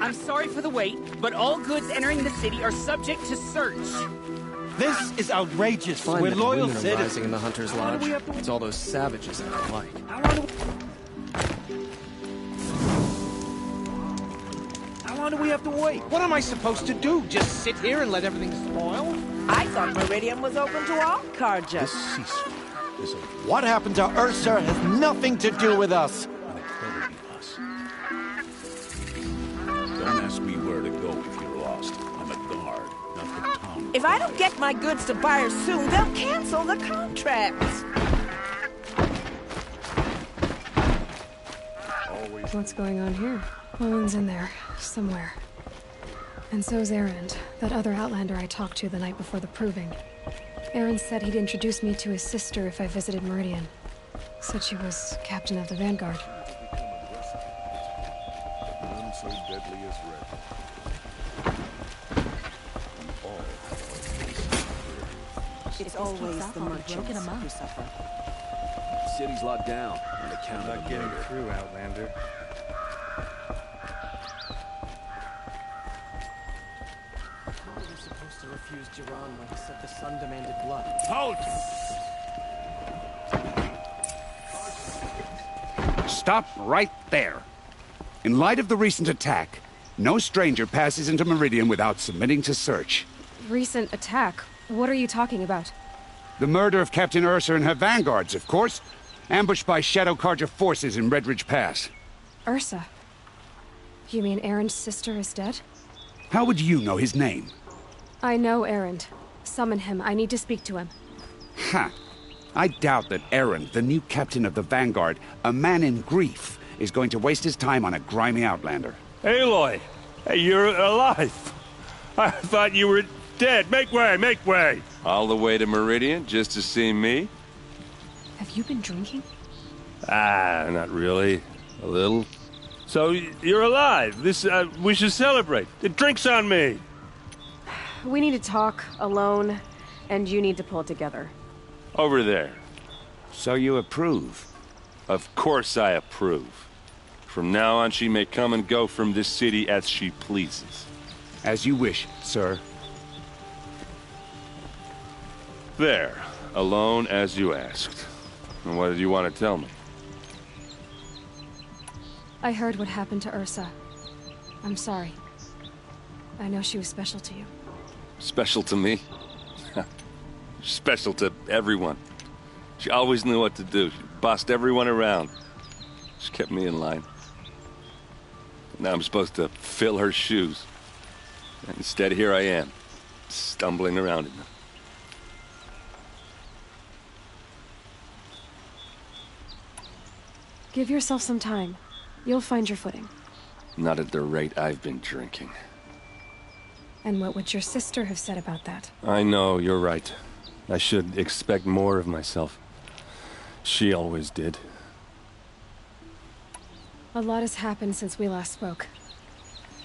I'm sorry for the wait, but all goods entering the city are subject to search. This is outrageous. Fine, We're that loyal women are citizens. rising in the Hunter's Lodge. It's all those savages I don't like. How long do we have to wait? What am I supposed to do? Just sit here and let everything spoil? I thought Meridian was open to all Carja. This ceasefire is over. What happened to Ursa has nothing to do with us. ask me where to go if you're lost. I'm a guard, not the town. If I don't get my goods to buyers soon, they'll cancel the contracts. What's going on here? Olin's in there, somewhere. And so's Erend, that other Outlander I talked to the night before the proving. Erend said he'd introduce me to his sister if I visited Meridian. Said she was captain of the Vanguard. None so deadly as red. It's always the merchants who suffer. City's locked down on account of not getting through, Outlander. How were we supposed to refuse Jiran when he said the sun demanded blood? Halt! Stop right there. In light of the recent attack, no stranger passes into Meridian without submitting to search. Recent attack? What are you talking about? The murder of Captain Ursa and her vanguards, of course. Ambushed by Shadow Carja forces in Redridge Pass. Ursa? You mean Erend's sister is dead? How would you know his name? I know Erend. Summon him. I need to speak to him. Ha! I doubt that Erend, the new captain of the Vanguard, a man in grief, is going to waste his time on a grimy outlander. Aloy! Hey, you're alive! I thought you were dead. Make way, make way! All the way to Meridian just to see me? Have you been drinking? Ah, not really. A little. So, you're alive. We should celebrate. The drink's on me. We need to talk, alone, and you need to pull it together. Over there. So you approve? Of course I approve. From now on, she may come and go from this city as she pleases. As you wish, sir. There. Alone as you asked. And what did you want to tell me? I heard what happened to Ursa. I'm sorry. I know she was special to you. Special to me? Special to everyone. She always knew what to do. She bossed everyone around. She kept me in line. Now I'm supposed to fill her shoes. And instead, here I am, stumbling around in them. Give yourself some time. You'll find your footing. Not at the rate I've been drinking. And what would your sister have said about that? I know, you're right. I should expect more of myself. She always did. A lot has happened since we last spoke.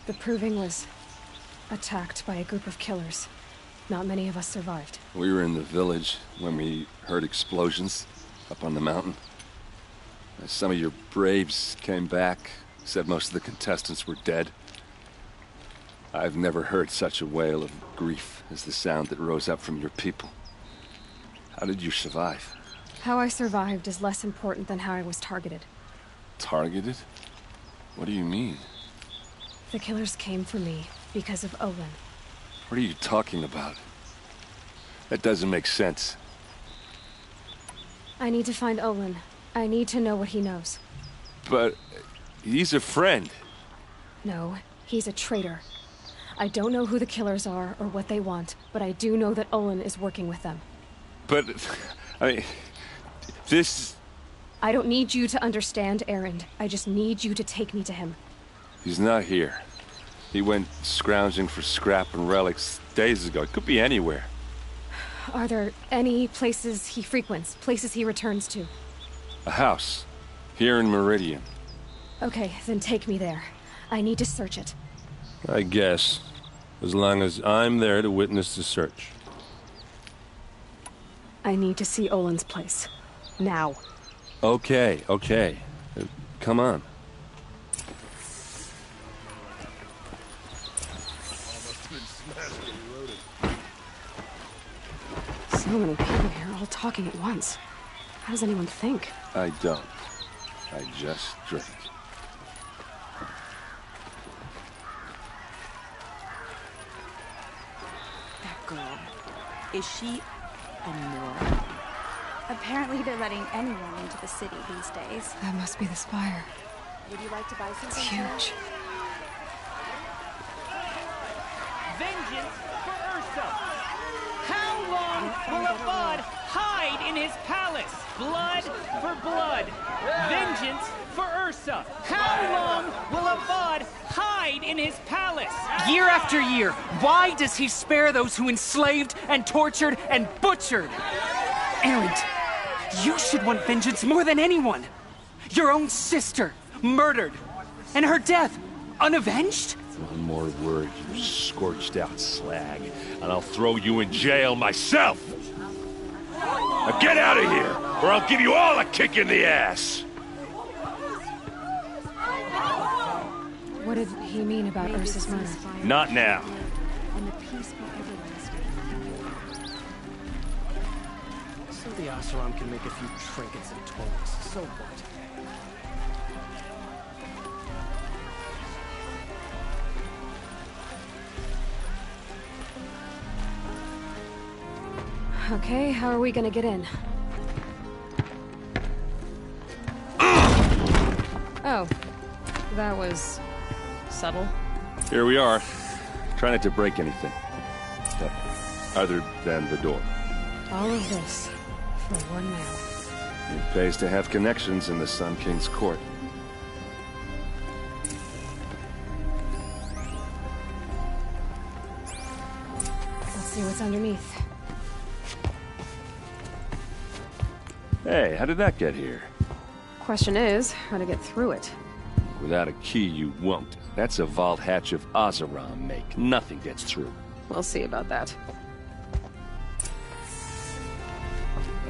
The Proving was attacked by a group of killers. Not many of us survived. We were in the village when we heard explosions up on the mountain. Some of your braves came back, said most of the contestants were dead. I've never heard such a wail of grief as the sound that rose up from your people. How did you survive? How I survived is less important than how I was targeted. Targeted? What do you mean? The killers came for me because of Olin. What are you talking about? That doesn't make sense. I need to find Olin. I need to know what he knows. But he's a friend. No, he's a traitor. I don't know who the killers are or what they want, but I do know that Olin is working with them. But, I mean, this... I don't need you to understand, Erend. I just need you to take me to him. He's not here. He went scrounging for scrap and relics days ago. It could be anywhere. Are there any places he frequents, places he returns to? A house. Here in Meridian. Okay, then take me there. I need to search it. I guess. As long as I'm there to witness the search. I need to see Olin's place. Now. Okay. Come on. So many people here, all talking at once. How does anyone think? I don't. I just drink. That girl. Is she a Nora? Apparently they're letting anyone into the city these days. That must be the spire. Would you like to buy something? It's huge. his palace. Blood for blood. Vengeance for Ursa. How long will Avad hide in his palace? Year after year, why does he spare those who enslaved and tortured and butchered? Erend, you should want vengeance more than anyone. Your own sister, murdered, and her death, unavenged? One more word, you scorched out slag, and I'll throw you in jail myself! Now get out of here, or I'll give you all a kick in the ass! What did he mean about Ursa's murder? Not now. And the peace be everlasting. So the Oseram can make a few trinkets and toys. So what? Okay, how are we gonna get in? Oh, that was subtle. Here we are. Try not to break anything. Other than the door. All of this for one man. It pays to have connections in the Sun King's court. Let's see what's underneath. Hey, how did that get here? Question is, how to get through it. Without a key, you won't. That's a vault hatch of Oseram make. Nothing gets through. We'll see about that.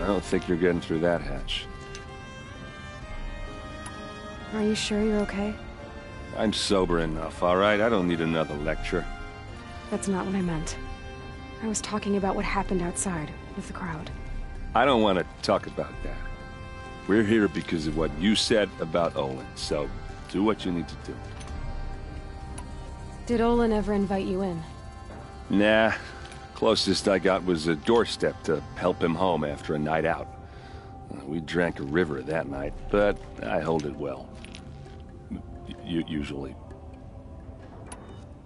I don't think you're getting through that hatch. Are you sure you're okay? I'm sober enough, all right? I don't need another lecture. That's not what I meant. I was talking about what happened outside with the crowd. I don't want to talk about that. We're here because of what you said about Olin, so do what you need to do. Did Olin ever invite you in? Nah. Closest I got was a doorstep to help him home after a night out. We drank a river that night, but I hold it well. Usually.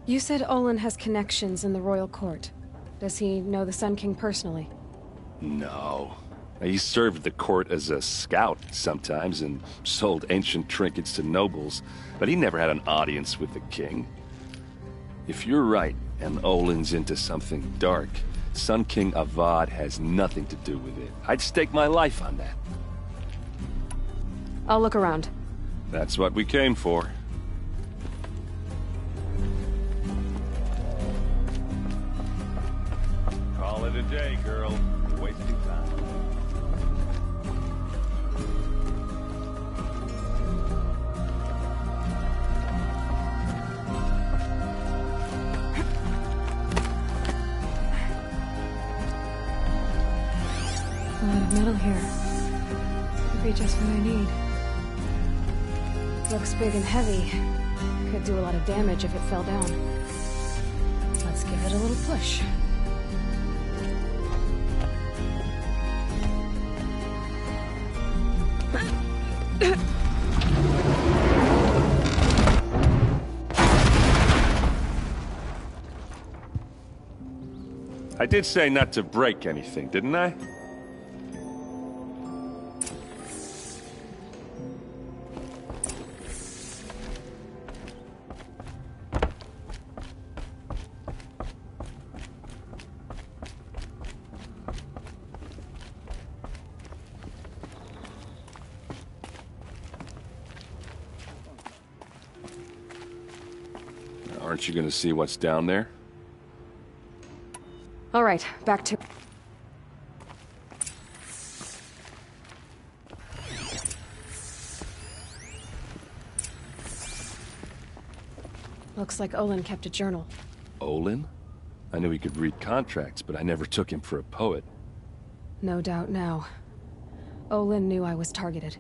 You said Olin has connections in the royal court. Does he know the Sun King personally? No. He served the court as a scout sometimes and sold ancient trinkets to nobles, but he never had an audience with the king. If you're right, and Olin's into something dark, Sun King Avad has nothing to do with it. I'd stake my life on that. I'll look around. That's what we came for. Call it a day, girl. You're wasting time. A lot of metal here. Could be just what I need. Looks big and heavy. Could do a lot of damage if it fell down. Let's give it a little push. I did say not to break anything, didn't I? Aren't you gonna see what's down there? All right, back to... Looks like Olin kept a journal. Olin? I knew he could read contracts, but I never took him for a poet. No doubt now. Olin knew I was targeted.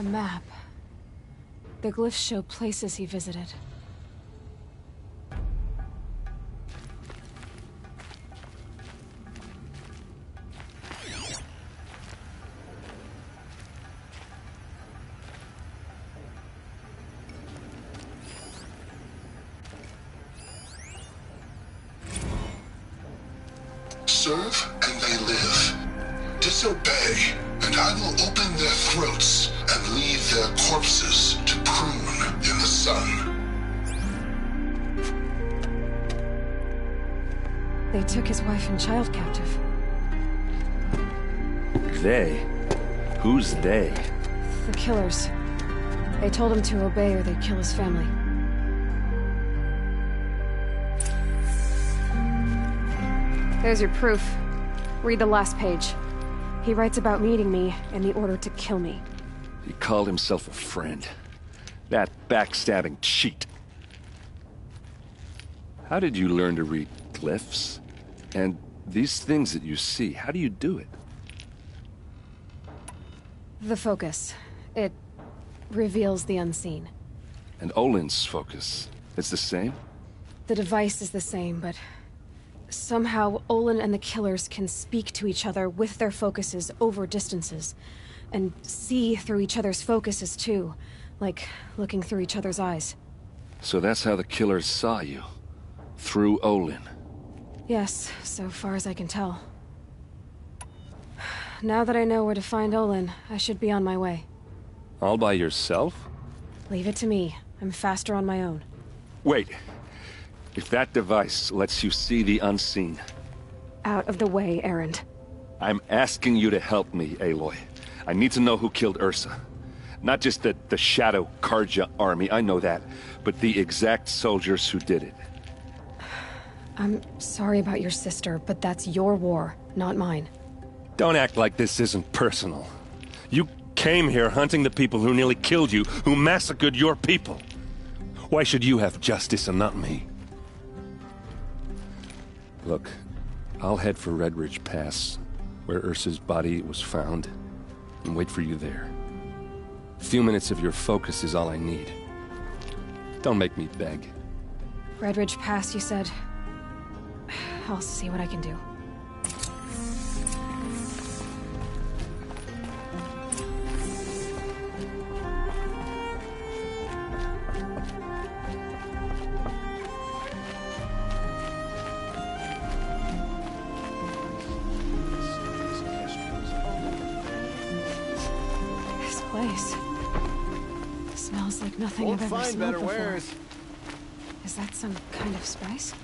A map. The glyphs show places he visited. Serve and they live. Disobey, and I will open their throats and leave their corpses to prune in the sun. They took his wife and child captive. They? Who's they? The killers. They told him to obey or they'd kill his family. There's your proof. Read the last page. He writes about meeting me and the order to kill me. He called himself a friend. That backstabbing cheat. How did you learn to read glyphs? And these things that you see, how do you do it? The focus. It reveals the unseen. And Olin's focus, it's the same? The device is the same, but somehow Olin and the killers can speak to each other with their focuses over distances. And see through each other's focuses too. Like looking through each other's eyes. So that's how the killers saw you? Through Olin? Yes, so far as I can tell. Now that I know where to find Olin, I should be on my way. All by yourself? Leave it to me. I'm faster on my own. Wait. If that device lets you see the unseen... Out of the way, errand. I'm asking you to help me, Aloy. I need to know who killed Ursa. Not just the Shadow Karja army, I know that, but the exact soldiers who did it. I'm sorry about your sister, but that's your war, not mine. Don't act like this isn't personal. You came here hunting the people who nearly killed you, who massacred your people. Why should you have justice and not me? Look, I'll head for Red Ridge Pass, where Ursa's body was found, and wait for you there. A few minutes of your focus is all I need. Don't make me beg. Red Ridge Pass, you said? I'll see what I can do. This place smells like nothing I've ever smelled before. Wares. Is that some kind of spice?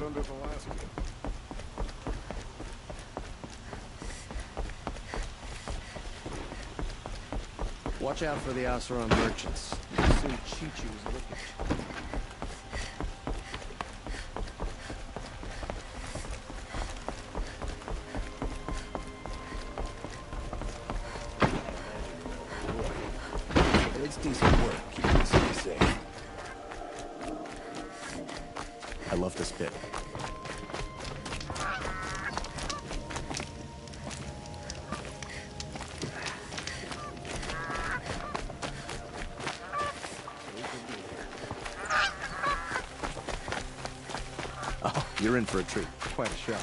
Under the last one. Watch out for the Oseram merchants. Soon Chi-Chi was looking. It's decent work, keeping the city safe. I love this bit. Oh, you're in for a treat. Quite a show.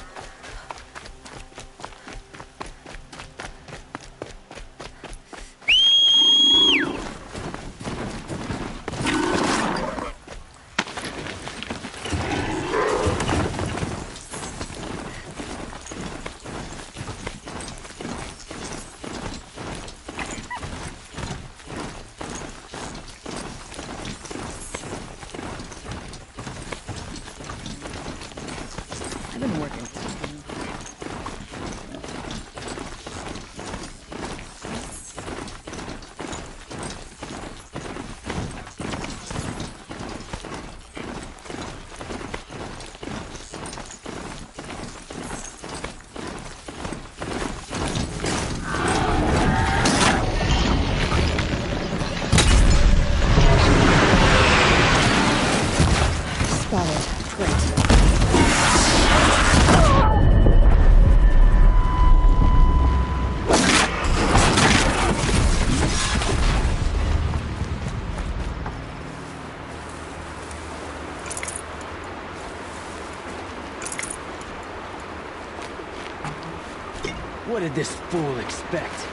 What did this fool expect?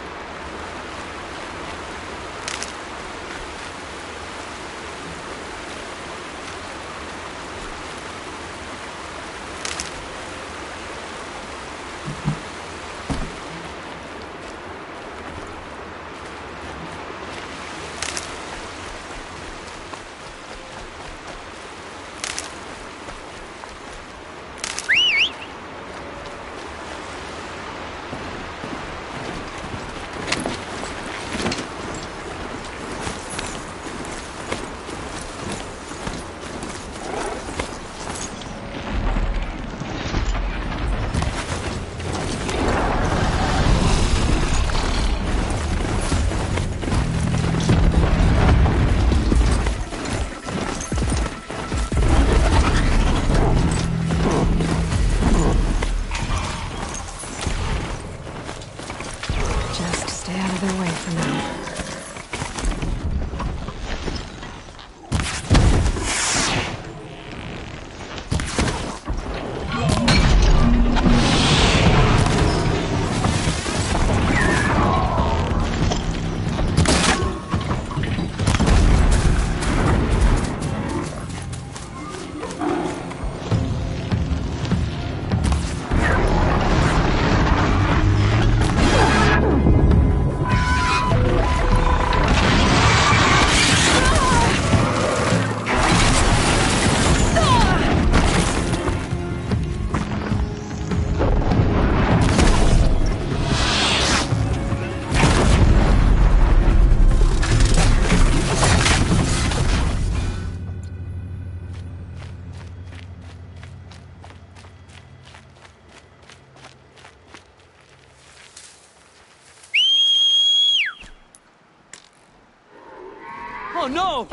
Oh no!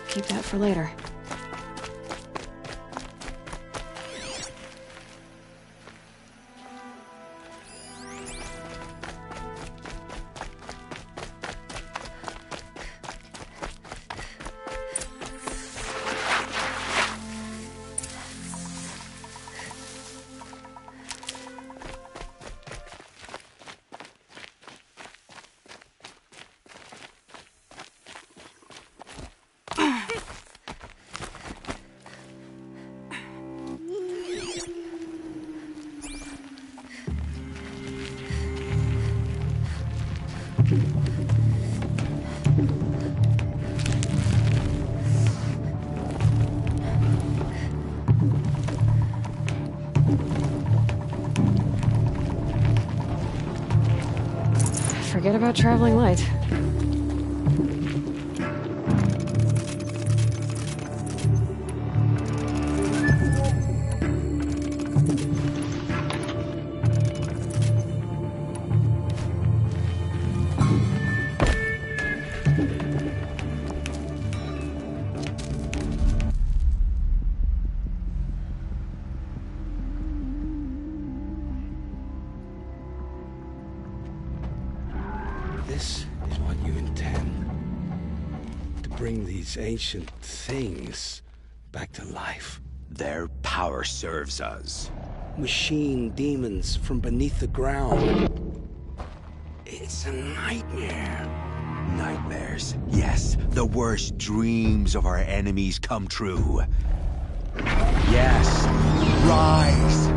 Keep that for later. Forget about traveling light. these ancient things back to life. Their power serves us. Machine demons from beneath the ground. It's a nightmare. Nightmares. Yes, the worst dreams of our enemies come true. Yes, rise!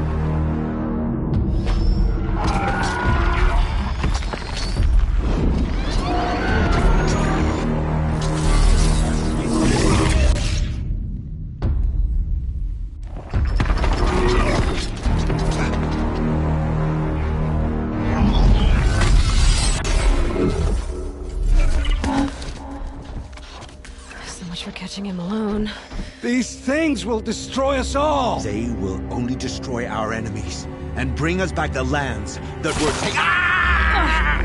Catching him alone. These things will destroy us all! They will only destroy our enemies and bring us back the lands that were taken. Ah!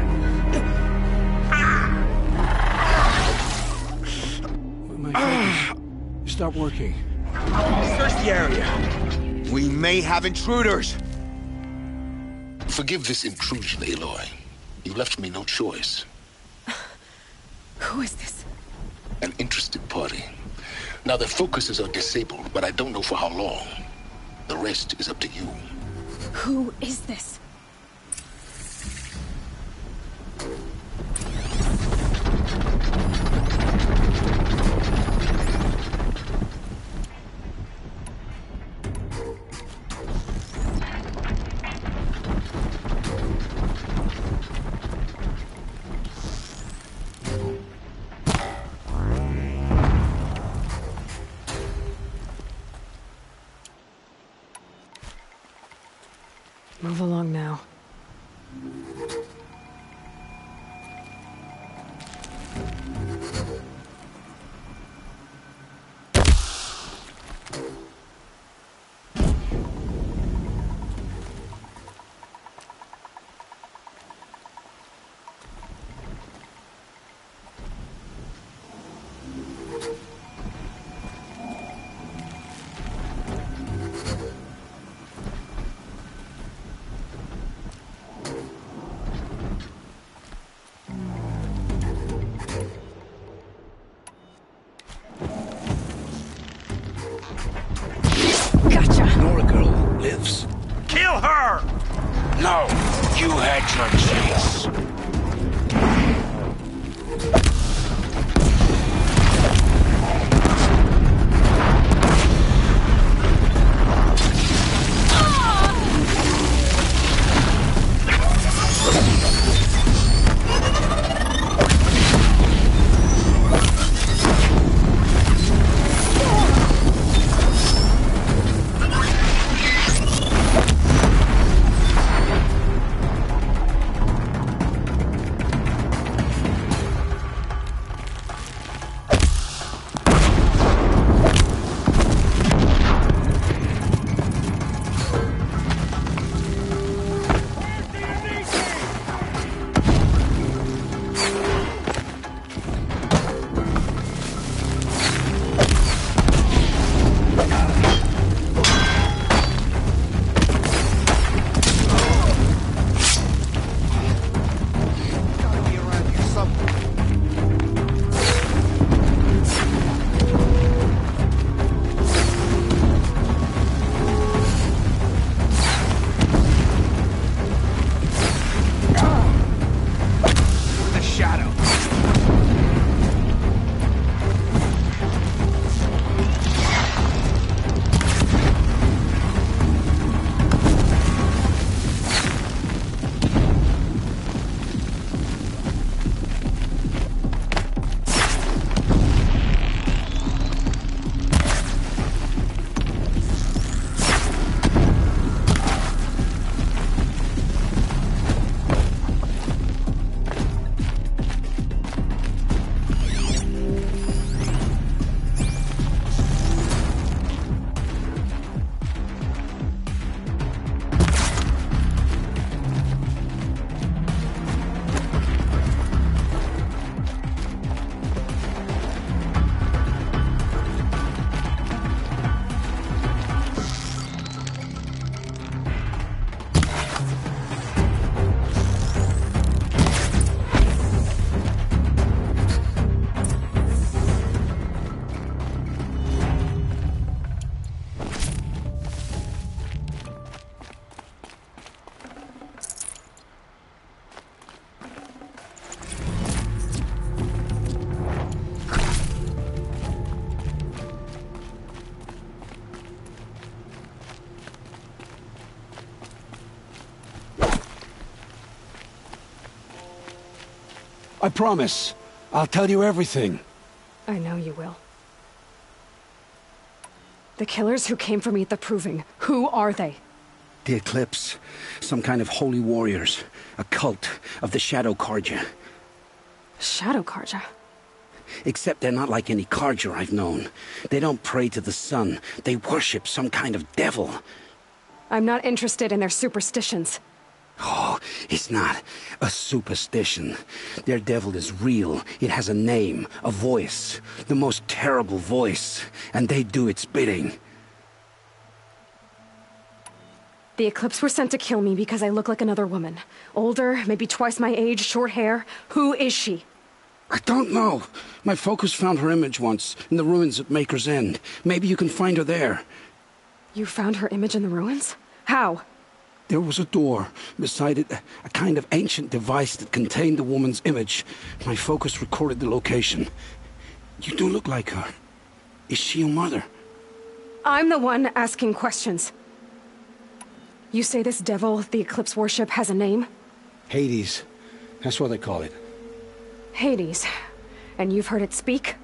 My fingers stop working. Search the area. We may have intruders. Forgive this intrusion, Aloy. You left me no choice. Who is this? An interested party. Now their focuses are disabled, but I don't know for how long. The rest is up to you. Who is this? Move along now. Kill her! No! You had your chance. I promise. I'll tell you everything. I know you will. The killers who came for me at the Proving, who are they? The Eclipse. Some kind of holy warriors. A cult of the Shadow Carja. Shadow Carja? Except they're not like any Carja I've known. They don't pray to the sun. They worship some kind of devil. I'm not interested in their superstitions. Oh, it's not a superstition. Their devil is real. It has a name, a voice. The most terrible voice. And they do its bidding. The Eclipse were sent to kill me because I look like another woman. Older, maybe twice my age, short hair. Who is she? I don't know. My focus found her image once, in the ruins at Maker's End. Maybe you can find her there. You found her image in the ruins? How? There was a door. Beside it, a kind of ancient device that contained the woman's image. My focus recorded the location. You do look like her. Is she your mother? I'm the one asking questions. You say this devil the Eclipse worship has a name? Hades. That's what they call it. Hades. And you've heard it speak?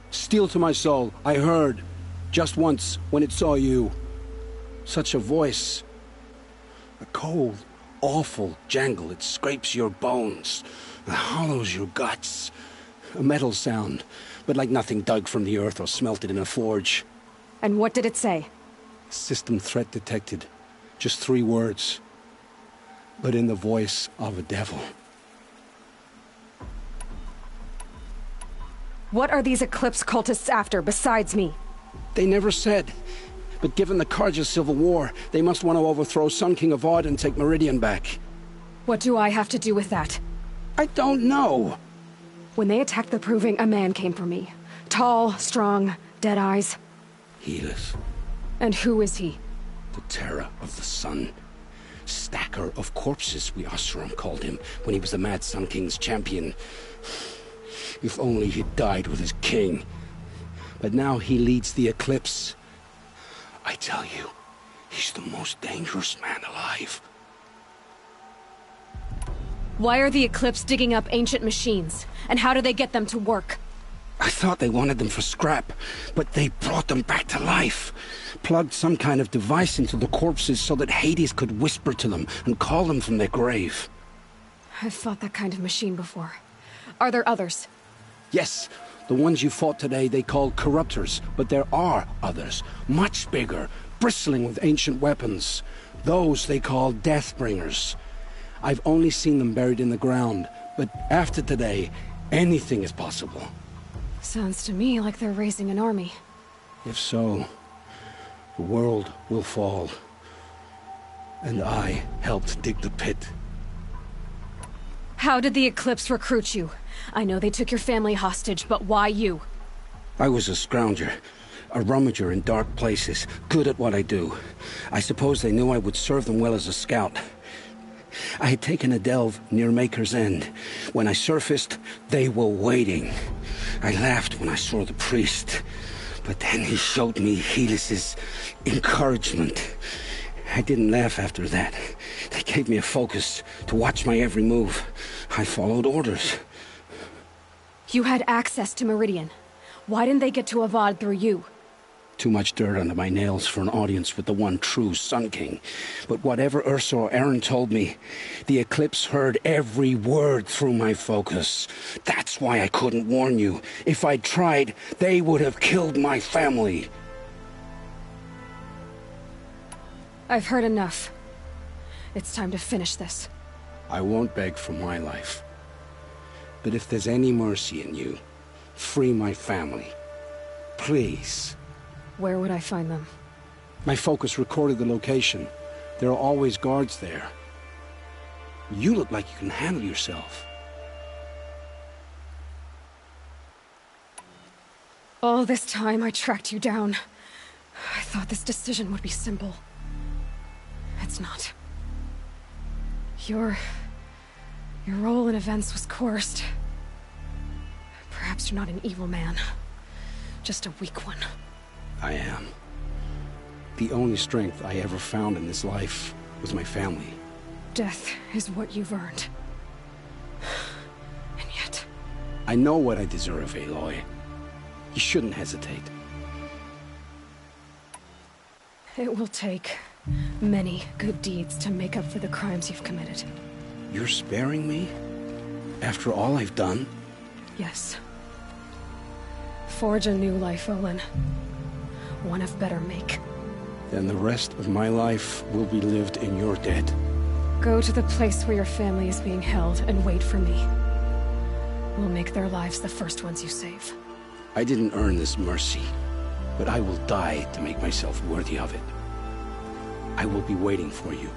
Steel to my soul. I heard. Just once, when it saw you. Such a voice. A cold, awful jangle. It scrapes your bones. It hollows your guts. A metal sound, but like nothing dug from the earth or smelted in a forge. And what did it say? System threat detected. Just 3 words. But in the voice of a devil. What are these Eclipse cultists after, besides me? They never said. But given the Carja civil war, they must want to overthrow Sun King Avad and take Meridian back. What do I have to do with that? I don't know. When they attacked the Proving, a man came for me. Tall, strong, dead eyes. Helis. And who is he? The terror of the sun. Stacker of corpses, we Oseram called him, when he was the Mad Sun King's champion. If only he'd died with his king. But now he leads the Eclipse. I tell you, he's the most dangerous man alive. Why are the Eclipse digging up ancient machines? And how do they get them to work? I thought they wanted them for scrap, but they brought them back to life. Plugged some kind of device into the corpses so that Hades could whisper to them and call them from their grave. I've fought that kind of machine before. Are there others? Yes, the ones you fought today they call corruptors, but there are others, much bigger, bristling with ancient weapons. Those they call Deathbringers. I've only seen them buried in the ground, but after today, anything is possible. Sounds to me like they're raising an army. If so, the world will fall. And I helped dig the pit. How did the Eclipse recruit you? I know they took your family hostage, but why you? I was a scrounger, a rummager in dark places, good at what I do. I suppose they knew I would serve them well as a scout. I had taken a delve near Maker's End. When I surfaced, they were waiting. I laughed when I saw the priest, but then he showed me Helis's encouragement. I didn't laugh after that. They gave me a focus to watch my every move. I followed orders. You had access to Meridian. Why didn't they get to Avad through you? Too much dirt under my nails for an audience with the one true Sun King. But whatever Ursa or Aaron told me, the Eclipse heard every word through my focus. That's why I couldn't warn you. If I'd tried, they would have killed my family. I've heard enough. It's time to finish this. I won't beg for my life. But if there's any mercy in you, free my family. Please. Where would I find them? My focus recorded the location. There are always guards there. You look like you can handle yourself. All this time I tracked you down. I thought this decision would be simple. It's not. Your role in events was coerced. Perhaps you're not an evil man. Just a weak one. I am. The only strength I ever found in this life was my family. Death is what you've earned. And yet, I know what I deserve, Aloy. You shouldn't hesitate. It will take many good deeds to make up for the crimes you've committed. You're sparing me? After all I've done? Yes. Forge a new life, Olin. One of better make. Then the rest of my life will be lived in your debt. Go to the place where your family is being held and wait for me. We'll make their lives the first ones you save. I didn't earn this mercy, but I will die to make myself worthy of it. I will be waiting for you.